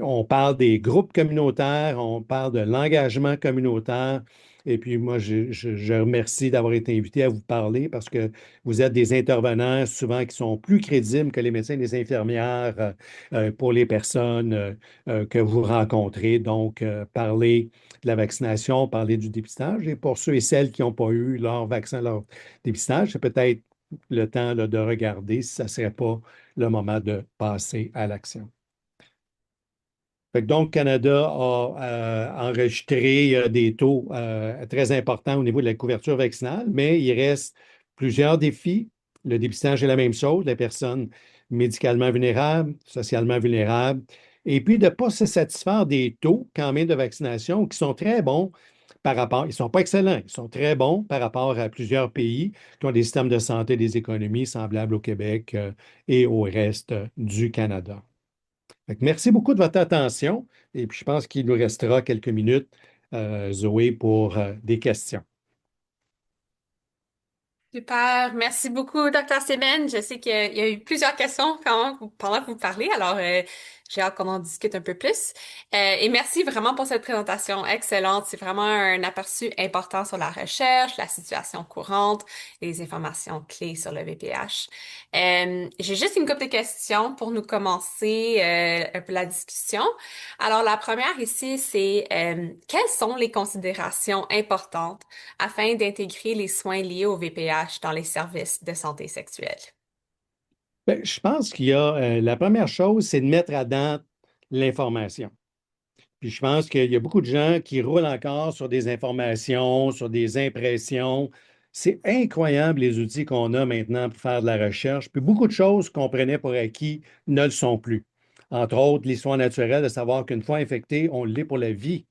on parle des groupes communautaires, on parle de l'engagement communautaire. Et puis moi, je remercie d'avoir été invité à vous parler parce que vous êtes des intervenants souvent qui sont plus crédibles que les médecins et les infirmières pour les personnes que vous rencontrez. Donc, parler de la vaccination, parler du dépistage. Et pour ceux et celles qui n'ont pas eu leur vaccin, leur dépistage, c'est peut-être le temps là, de regarder si ça ne serait pas le moment de passer à l'action. Donc, Canada a enregistré des taux très importants au niveau de la couverture vaccinale, mais il reste plusieurs défis. Le dépistage est la même chose, les personnes médicalement vulnérables, socialement vulnérables, et puis de ne pas se satisfaire des taux quand même de vaccination qui sont très bons par rapport, ils ne sont pas excellents, ils sont très bons par rapport à plusieurs pays qui ont des systèmes de santé, des économies semblables au Québec et au reste du Canada. Merci beaucoup de votre attention et puis je pense qu'il nous restera quelques minutes, Zoé, pour des questions. Super. Merci beaucoup, Dr. Semen. Je sais qu'il y a eu plusieurs questions pendant que vous parlez, alors j'ai hâte qu'on en discute un peu plus. Et merci vraiment pour cette présentation excellente. C'est vraiment un aperçu important sur la recherche, la situation courante, les informations clés sur le VPH. J'ai juste une couple de questions pour nous commencer un peu la discussion. Alors, la première ici, c'est quelles sont les considérations importantes afin d'intégrer les soins liés au VPH dans les services de santé sexuelle? Bien, je pense qu'il y a la première chose, c'est de mettre à date l'information. Puis je pense qu'il y a beaucoup de gens qui roulent encore sur des informations, sur des impressions. C'est incroyable les outils qu'on a maintenant pour faire de la recherche. Puis beaucoup de choses qu'on prenait pour acquis ne le sont plus. Entre autres, l'histoire naturelle de savoir qu'une fois infecté, on l'est pour la vie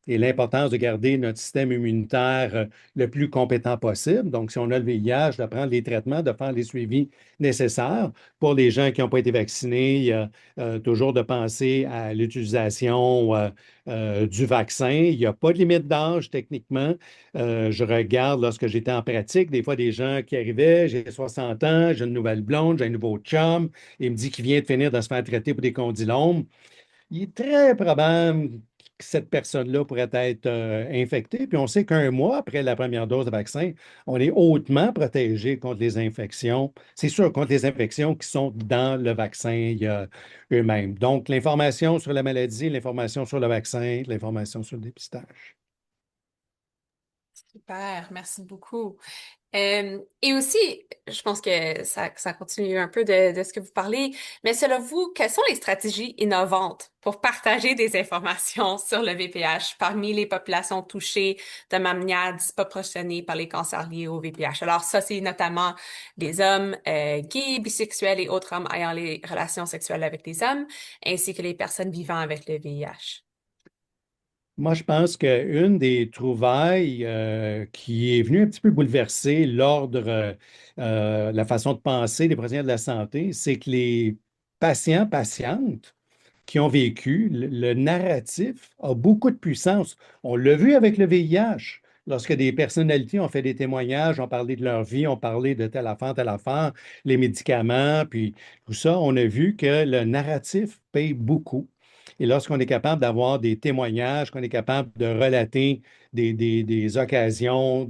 et l'importance de garder notre système immunitaire le plus compétent possible. Donc, si on a le VIH, de prendre les traitements, de faire les suivis nécessaires. Pour les gens qui n'ont pas été vaccinés, il y a toujours de penser à l'utilisation du vaccin. Il n'y a pas de limite d'âge techniquement. Je regarde lorsque j'étais en pratique, des fois des gens qui arrivaient, j'ai 60 ans, j'ai une nouvelle blonde, j'ai un nouveau chum, il me dit qu'il vient de finir de se faire traiter pour des condylomes. Il est très probable que cette personne-là pourrait être infectée. Puis on sait qu'un mois après la première dose de vaccin, on est hautement protégé contre les infections. C'est sûr, contre les infections qui sont dans le vaccin eux-mêmes. Donc, l'information sur la maladie, l'information sur le vaccin, l'information sur le dépistage. Super, merci beaucoup. Et aussi, je pense que ça continue un peu de ce que vous parlez, mais selon vous, quelles sont les stratégies innovantes pour partager des informations sur le VPH parmi les populations touchées de manière disproportionnée par les cancers liés au VPH? Alors ça, c'est notamment les hommes gays, bisexuels et autres hommes ayant les relations sexuelles avec les hommes, ainsi que les personnes vivant avec le VIH. Moi, je pense qu'une des trouvailles qui est venue un petit peu bouleverser l'ordre, la façon de penser des professionnels de la santé, c'est que les patients, patientes qui ont vécu, le narratif a beaucoup de puissance. On l'a vu avec le VIH. Lorsque des personnalités ont fait des témoignages, ont parlé de leur vie, ont parlé de telle affaire, les médicaments, puis tout ça, on a vu que le narratif paye beaucoup. Et lorsqu'on est capable d'avoir des témoignages, qu'on est capable de relater des occasions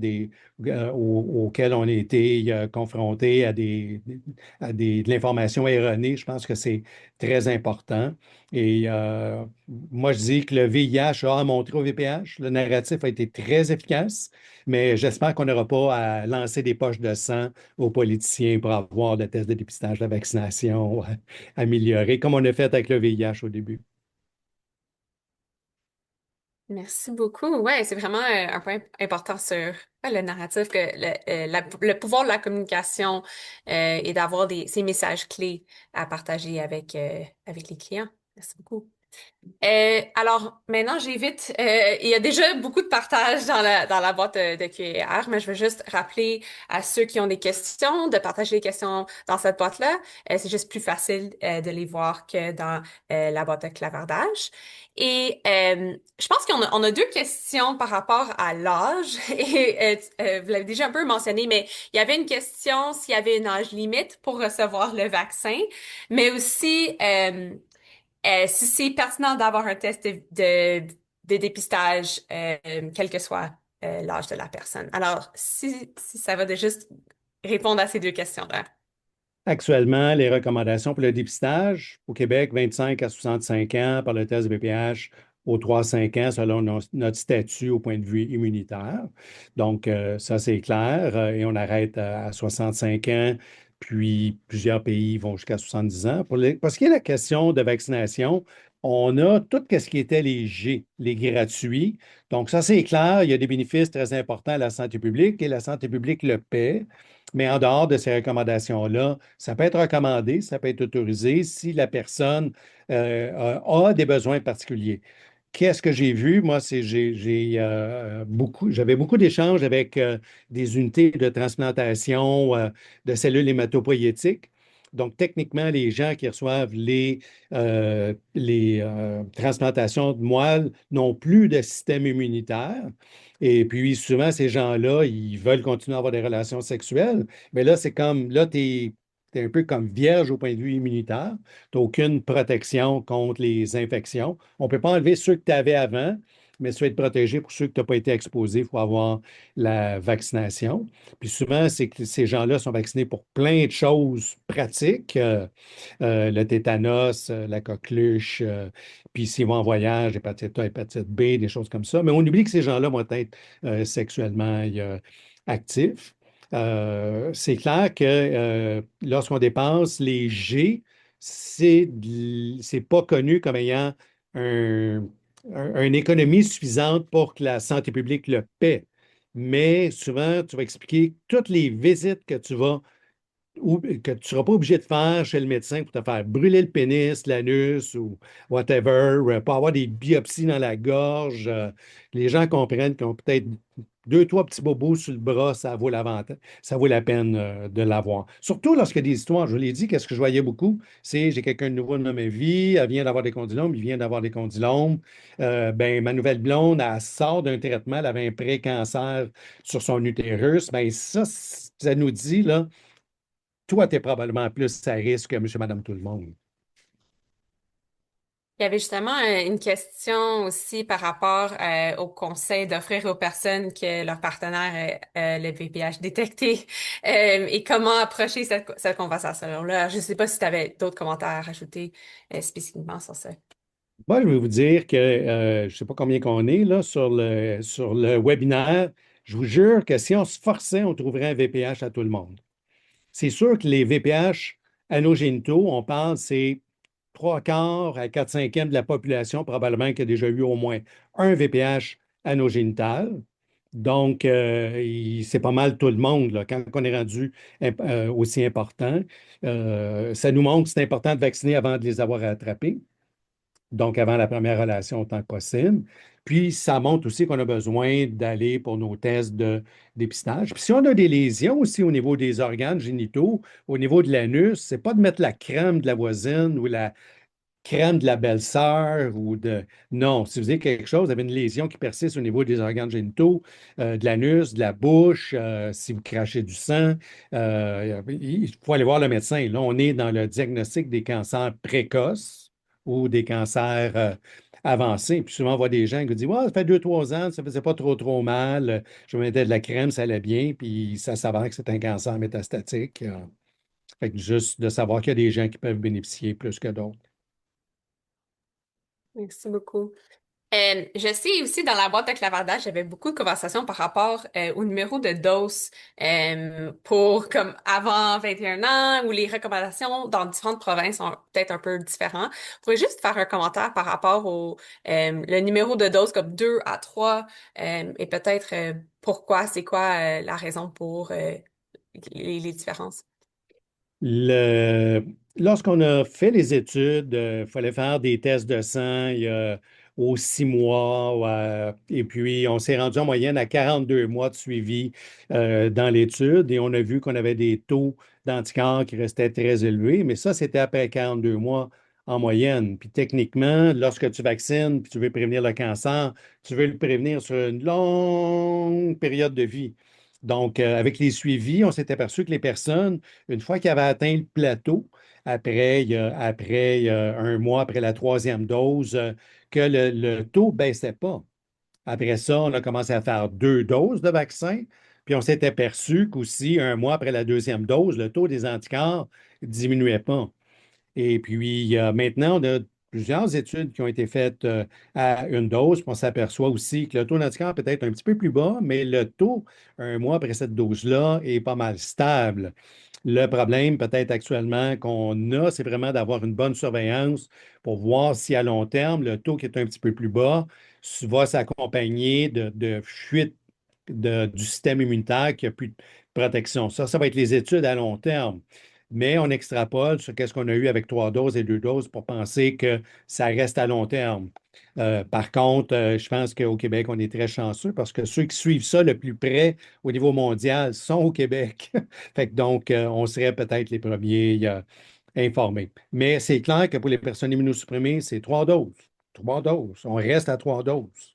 auxquelles on a été confronté de l'information erronée, je pense que c'est très important. Et moi, je dis que le VIH a montré au VPH. Le narratif a été très efficace, mais j'espère qu'on n'aura pas à lancer des poches de sang aux politiciens pour avoir le test de dépistage de la vaccination amélioré, comme on a fait avec le VIH au début. Merci beaucoup. Ouais, c'est vraiment un point important sur le narratif, que le pouvoir de la communication et d'avoir ces messages clés à partager avec les clients. Merci beaucoup. Alors maintenant, j'évite. Il y a déjà beaucoup de partage dans la boîte de QAR, mais je veux juste rappeler à ceux qui ont des questions de partager les questions dans cette boîte-là. C'est juste plus facile de les voir que dans la boîte de clavardage. Et je pense on a deux questions par rapport à l'âge. Et vous l'avez déjà un peu mentionné, mais il y avait une question s'il y avait une âge limite pour recevoir le vaccin, mais aussi si c'est pertinent d'avoir un test de dépistage, quel que soit l'âge de la personne. Alors, si ça va de juste répondre à ces deux questions-là. Actuellement, les recommandations pour le dépistage au Québec, 25 à 65 ans par le test BPH, aux 3 à 5 ans selon notre statut au point de vue immunitaire. Donc, ça, c'est clair. Et on arrête à 65 ans, puis plusieurs pays vont jusqu'à 70 ans. Pour ce qui est de la question de vaccination, on a tout ce qui était les G, les gratuits. Donc, ça, c'est clair. Il y a des bénéfices très importants à la santé publique et la santé publique le paie. Mais en dehors de ces recommandations-là, ça peut être recommandé, ça peut être autorisé si la personne a des besoins particuliers. Qu'est-ce que j'ai vu? Moi, j'avais beaucoup d'échanges avec des unités de transplantation de cellules hématopoïétiques. Donc, techniquement, les gens qui reçoivent les transplantations de moelle n'ont plus de système immunitaire. Et puis, souvent, ces gens-là, ils veulent continuer à avoir des relations sexuelles. Mais là, c'est comme, là, tu es un peu comme vierge au point de vue immunitaire. Tu n'as aucune protection contre les infections. On ne peut pas enlever ceux que tu avais avant, mais ceux être protégé pour ceux que tu n'as pas été exposé, il faut avoir la vaccination. Puis souvent, c'est que ces gens-là sont vaccinés pour plein de choses pratiques, le tétanos, la coqueluche, puis s'ils vont en voyage, hépatite A, hépatite B, des choses comme ça. Mais on oublie que ces gens-là vont être sexuellement actifs. C'est clair que lorsqu'on dépasse les G, c'est pas connu comme ayant un- une économie suffisante pour que la santé publique le paie. Mais souvent, tu vas expliquer toutes les visites que tu vas ou que tu ne seras pas obligé de faire chez le médecin pour te faire brûler le pénis, l'anus ou whatever, pas avoir des biopsies dans la gorge. Les gens comprennent qu'ils ont peut-être deux, trois petits bobos sur le bras, ça vaut l'avantage, ça vaut la peine de l'avoir. Surtout lorsqu'il y a des histoires, je vous l'ai dit, qu'est-ce que je voyais beaucoup, c'est j'ai quelqu'un de nouveau dans ma vie, elle vient d'avoir des condylomes, il vient d'avoir des condylomes. Ben, ma nouvelle blonde, elle sort d'un traitement, elle avait un pré-cancer sur son utérus. Ben, ça nous dit, là, toi, tu es probablement plus à risque que monsieur, madame, tout le monde. Il y avait justement une question aussi par rapport au conseil d'offrir aux personnes que leur partenaire est le VPH détecté et comment approcher cette conversation-là. Je ne sais pas si tu avais d'autres commentaires à rajouter spécifiquement sur ça. Moi, je vais vous dire que je ne sais pas combien qu'on est là, sur le webinaire. Je vous jure que si on se forçait, on trouverait un VPH à tout le monde. C'est sûr que les VPH anogénitaux, on parle, c'est trois quarts à quatre cinquièmes de la population probablement qui a déjà eu au moins un VPH anogénital. Donc, c'est pas mal tout le monde là, quand on est rendu aussi important. Ça nous montre que c'est important de vacciner avant de les avoir attrapés, donc avant la première relation autant que possible. Puis, ça montre aussi qu'on a besoin d'aller pour nos tests de dépistage. Puis, si on a des lésions aussi au niveau des organes génitaux, au niveau de l'anus, c'est pas de mettre la crème de la voisine ou la crème de la belle-sœur ou de... Non, si vous avez quelque chose, vous avez une lésion qui persiste au niveau des organes génitaux, de l'anus, de la bouche, si vous crachez du sang, il faut aller voir le médecin. Là, on est dans le diagnostic des cancers précoces ou des cancers avancés. Puis souvent, on voit des gens qui disent, ouais, ça fait 2, 3 ans, ça faisait pas trop mal, je me mettais de la crème, ça allait bien, puis ça s'avère que c'est un cancer métastatique. Fait que juste de savoir qu'il y a des gens qui peuvent bénéficier plus que d'autres. Merci beaucoup. Je sais aussi dans la boîte de clavardage, j'avais beaucoup de conversations par rapport au numéro de dose pour comme avant 21 ans ou les recommandations dans différentes provinces sont peut-être un peu différentes. Vous pouvez juste faire un commentaire par rapport au le numéro de dose comme 2 à 3 et peut-être pourquoi, c'est quoi la raison pour les différences. Le- Lorsqu'on a fait les études, il fallait faire des tests de sang aux 6 mois, et puis on s'est rendu en moyenne à 42 mois de suivi dans l'étude et on a vu qu'on avait des taux d'anticorps qui restaient très élevés, mais ça, c'était après 42 mois en moyenne. Puis techniquement, lorsque tu vaccines, puis tu veux prévenir le cancer, tu veux le prévenir sur une longue période de vie. Donc, avec les suivis, on s'est aperçu que les personnes une fois qu'il avait atteint le plateau, après un mois après la troisième dose, que le taux ne baissait pas. Après ça, on a commencé à faire 2 doses de vaccin, puis on s'est aperçu qu'aussi, un mois après la deuxième dose, le taux des anticorps ne diminuait pas. Et puis maintenant, on a plusieurs études qui ont été faites à une dose, puis on s'aperçoit aussi que le taux d'anticorps peut être un petit peu plus bas, mais le taux, un mois après cette dose-là, est pas mal stable. Le problème, peut-être actuellement, qu'on a, c'est vraiment d'avoir une bonne surveillance pour voir si à long terme, le taux qui est un petit peu plus bas va s'accompagner de fuite du système immunitaire qui n'a plus de protection. Ça va être les études à long terme. Mais on extrapole sur qu'est-ce qu'on a eu avec 3 doses et 2 doses pour penser que ça reste à long terme. Par contre, je pense qu'au Québec, on est très chanceux parce que ceux qui suivent ça le plus près au niveau mondial sont au Québec. Fait que donc, on serait peut-être les premiers informés. Mais c'est clair que pour les personnes immunosupprimées, c'est 3 doses. 3 doses. On reste à 3 doses.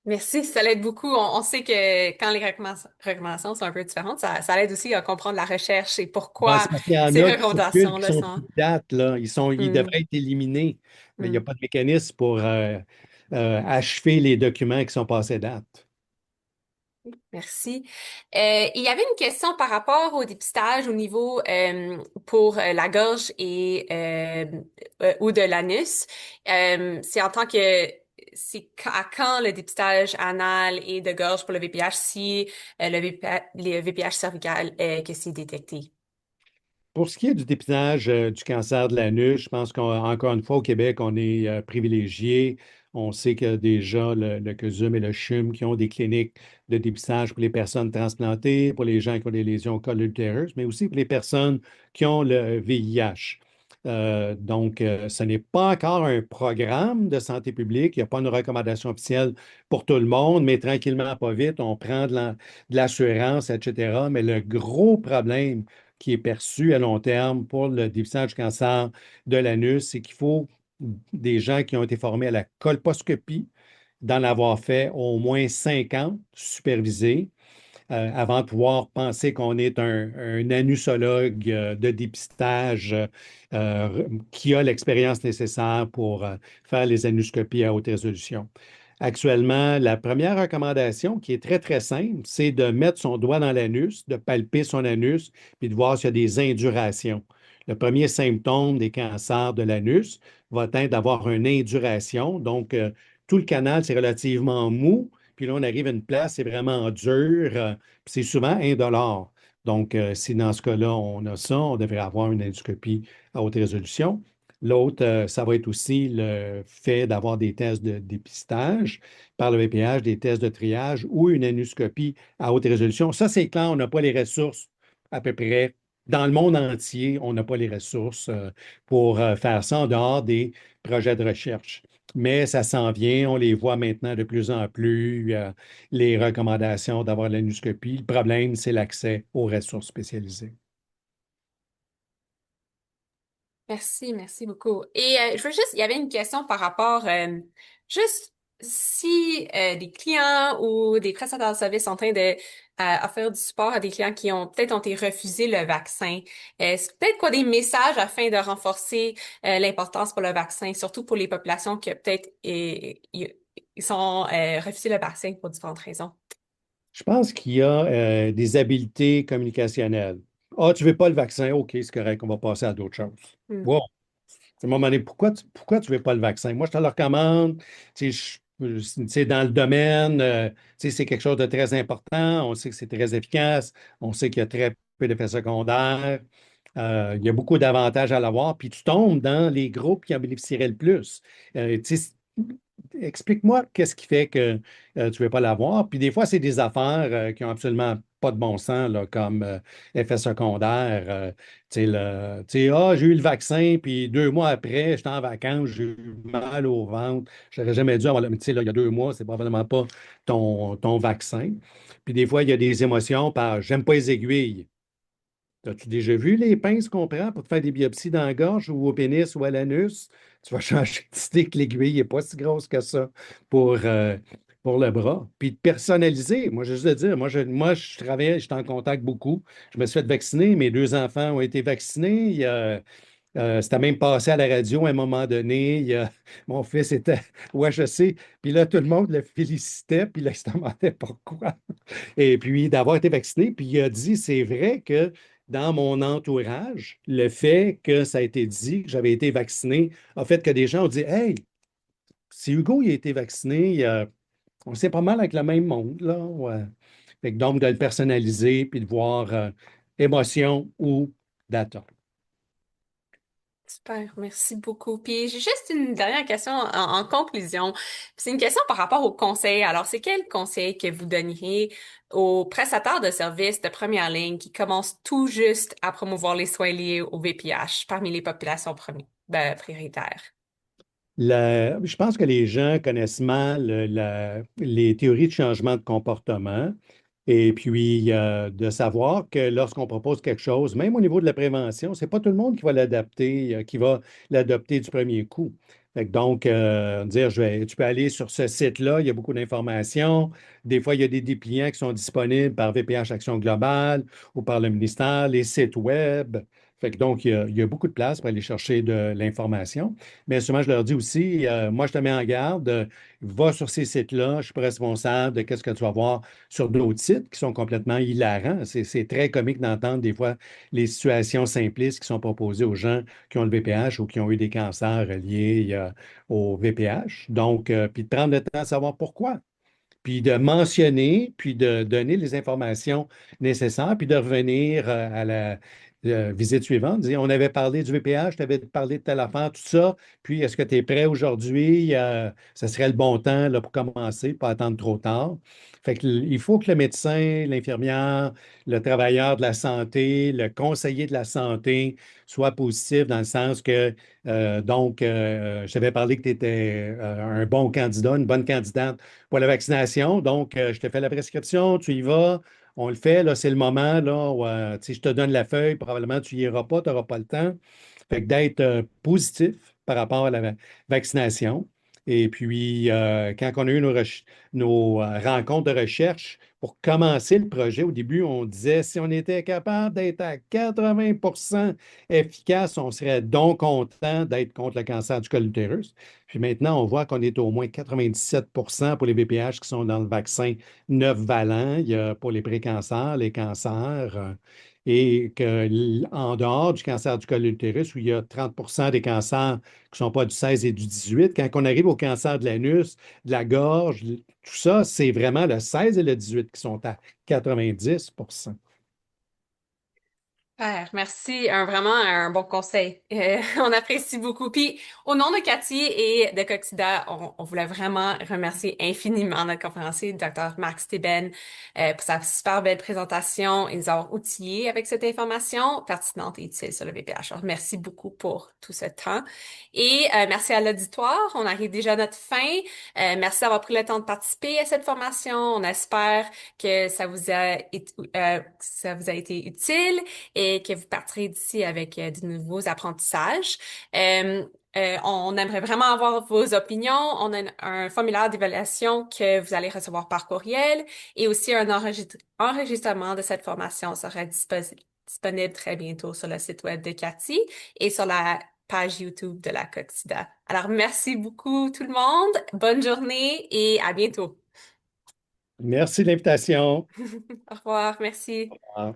Merci, ça l'aide beaucoup. On sait que quand les recommandations sont un peu différentes, ça aide aussi à comprendre la recherche et Ben, pourquoi c'est parce qu'il y en ces a qui circulent, qui recommandations-là sont plus sont... de date, là. Ils Hmm, devraient être éliminés, mais il n'y a hmm. pas de mécanisme pour achever les documents qui sont passés date. Merci. Il y avait une question par rapport au dépistage au niveau pour la gorge et ou de l'anus. C'est en tant que à quand le dépistage anal et de gorge pour le VPH si le VPH cervical que c'est détecté. Pour ce qui est du dépistage du cancer de l'anus, je pense qu'encore une fois, au Québec, on est privilégié. On sait qu'il y a déjà le CUSUM et le CHUM qui ont des cliniques de dépistage pour les personnes transplantées, pour les gens qui ont des lésions colo-utéreuses, mais aussi pour les personnes qui ont le VIH. Donc, ce n'est pas encore un programme de santé publique. Il n'y a pas une recommandation officielle pour tout le monde, mais tranquillement, pas vite, on prend de l'assurance, etc. Mais le gros problème, qui est perçu à long terme pour le dépistage du cancer de l'anus, c'est qu'il faut des gens qui ont été formés à la colposcopie, d'en avoir fait au moins 50 supervisés avant de pouvoir penser qu'on est un anusologue de dépistage qui a l'expérience nécessaire pour faire les anuscopies à haute résolution. Actuellement, la première recommandation, qui est très, très simple, c'est de mettre son doigt dans l'anus, de palper son anus, puis de voir s'il y a des indurations. Le premier symptôme des cancers de l'anus va être d'avoir une induration. Donc, tout le canal, c'est relativement mou, puis là, on arrive à une place, c'est vraiment dur, puis c'est souvent indolore. Donc, si dans ce cas-là, on a ça, on devrait avoir une endoscopie à haute résolution. L'autre, ça va être aussi le fait d'avoir des tests de dépistage par le VPH, des tests de triage ou une endoscopie à haute résolution. Ça, c'est quand on n'a pas les ressources à peu près. Dans le monde entier, on n'a pas les ressources pour faire ça en dehors des projets de recherche. Mais ça s'en vient, on les voit maintenant de plus en plus, les recommandations d'avoir l'anuscopie. Le problème, c'est l'accès aux ressources spécialisées. Merci, merci beaucoup. Et je veux juste, il y avait une question par rapport, juste si des clients ou des prestataires de services sont en train de offrir du support à des clients qui ont peut-être ont été refusés le vaccin, est-ce peut-être quoi des messages afin de renforcer l'importance pour le vaccin, surtout pour les populations qui peut-être ils sont refusés le vaccin pour différentes raisons. Je pense qu'il y a des habiletés communicationnelles. Ah, tu veux pas le vaccin? OK, c'est correct, on va passer à d'autres choses. Hmm. Wow. À un moment donné, pourquoi tu veux pas le vaccin? Moi, je te le recommande. C'est dans le domaine, c'est quelque chose de très important. On sait que c'est très efficace. On sait qu'il y a très peu d'effets secondaires. Il y a beaucoup d'avantages à l'avoir. Puis tu tombes dans les groupes qui en bénéficieraient le plus. Tu sais, explique-moi qu'est-ce qui fait que tu ne veux pas l'avoir. Puis des fois, c'est des affaires qui ont absolument pas de bon sens, là, comme effet secondaire. J'ai eu le vaccin, puis 2 mois après, j'étais en vacances, j'ai eu mal au ventre. Je n'aurais jamais dû avoir le. Mais tu sais, là, il y a 2 mois, c'est probablement pas ton vaccin. Puis des fois, il y a des émotions par j'aime pas les aiguilles. As-tu déjà vu les pinces qu'on prend pour te faire des biopsies dans la gorge ou au pénis ou à l'anus? Tu vas changer d'idée que l'aiguille n'est pas si grosse que ça pour le bras. Puis de personnaliser, moi, je veux juste te dire, moi, je travaille, j'étais en contact beaucoup. Je me suis fait vacciner, mes 2 enfants ont été vaccinés. C'était même passé à la radio à un moment donné. Mon fils était, ouais, je sais. Puis là, tout le monde le félicitait, puis là, il se demandait pourquoi. Et puis d'avoir été vacciné, puis il a dit, c'est vrai que dans mon entourage, le fait que ça a été dit que j'avais été vacciné a fait que des gens ont dit, hey, si Hugo il a été vacciné, on sait pas mal avec le même monde, là. Ouais. Fait que donc, de le personnaliser, puis de voir émotion ou data. Super, merci beaucoup. Puis j'ai juste une dernière question en conclusion. C'est une question par rapport aux conseils. Alors, c'est quel conseil que vous donneriez aux prestataires de services de première ligne qui commencent tout juste à promouvoir les soins liés au VPH parmi les populations prioritaires? Je pense que les gens connaissent mal les théories de changement de comportement et puis de savoir que lorsqu'on propose quelque chose, même au niveau de la prévention, c'est pas tout le monde qui va l'adapter, qui va l'adopter du premier coup. Fait que donc, dire, tu peux aller sur ce site-là, il y a beaucoup d'informations. Des fois, il y a des dépliants qui sont disponibles par VPH Action Globale ou par le ministère, les sites web. Fait que donc, il y a beaucoup de place pour aller chercher de l'information. Mais souvent, je leur dis aussi, moi, je te mets en garde, va sur ces sites-là, je suis pas responsable de qu'est-ce que tu vas voir sur d'autres sites qui sont complètement hilarants. C'est très comique d'entendre des fois les situations simplistes qui sont proposées aux gens qui ont le VPH ou qui ont eu des cancers liés au VPH. Donc, puis de prendre le temps de savoir pourquoi puis de mentionner, puis de donner les informations nécessaires, puis de revenir à la visite suivante. Dire, on avait parlé du VPH, je t'avais parlé de telle affaire, tout ça, puis est-ce que tu es prêt aujourd'hui? Ce serait le bon temps là, pour commencer, pas attendre trop tard. Fait que, il faut que le médecin, l'infirmière, le travailleur de la santé, le conseiller de la santé soit positif dans le sens que, je t'avais parlé que tu étais un bon candidat, une bonne candidate pour la vaccination. Donc, je te fais la prescription, tu y vas, on le fait, là, c'est le moment, là, où, tu sais, je te donne la feuille, probablement tu n'y iras pas, tu n'auras pas le temps. Fait que d'être positif par rapport à la vaccination. Et puis, quand on a eu nos rencontres de recherche pour commencer le projet, au début, on disait si on était capable d'être à 80 efficace, on serait donc content d'être contre le cancer du col de l'utérus. Puis maintenant, on voit qu'on est au moins 97 pour les VPH qui sont dans le vaccin 9 valent. Il y a pour les précancers, les cancers. et qu'en dehors du cancer du col de l'utérus, où il y a 30 des cancers qui ne sont pas du 16 et du 18, quand on arrive au cancer de l'anus, de la gorge, tout ça, c'est vraiment le 16 et le 18 qui sont à 90. Super, merci. Vraiment un bon conseil. On apprécie beaucoup. Puis, au nom de Cathy et de Coxida, on voulait vraiment remercier infiniment notre conférencier, Dr. Marc Steben, pour sa super belle présentation et nous avoir outillés avec cette information pertinente et utile sur le VPH. Alors, merci beaucoup pour tout ce temps. Et merci à l'auditoire. On arrive déjà à notre fin. Merci d'avoir pris le temps de participer à cette formation. On espère que ça vous a été utile et que vous partirez d'ici avec de nouveaux apprentissages. On aimerait vraiment avoir vos opinions. On a un formulaire d'évaluation que vous allez recevoir par courriel et aussi un enregistrement de cette formation sera disponible très bientôt sur le site web de Cathy et sur la page YouTube de la Coxida. Alors, merci beaucoup tout le monde. Bonne journée et à bientôt. Merci de l'invitation. Au revoir. Merci. Au revoir.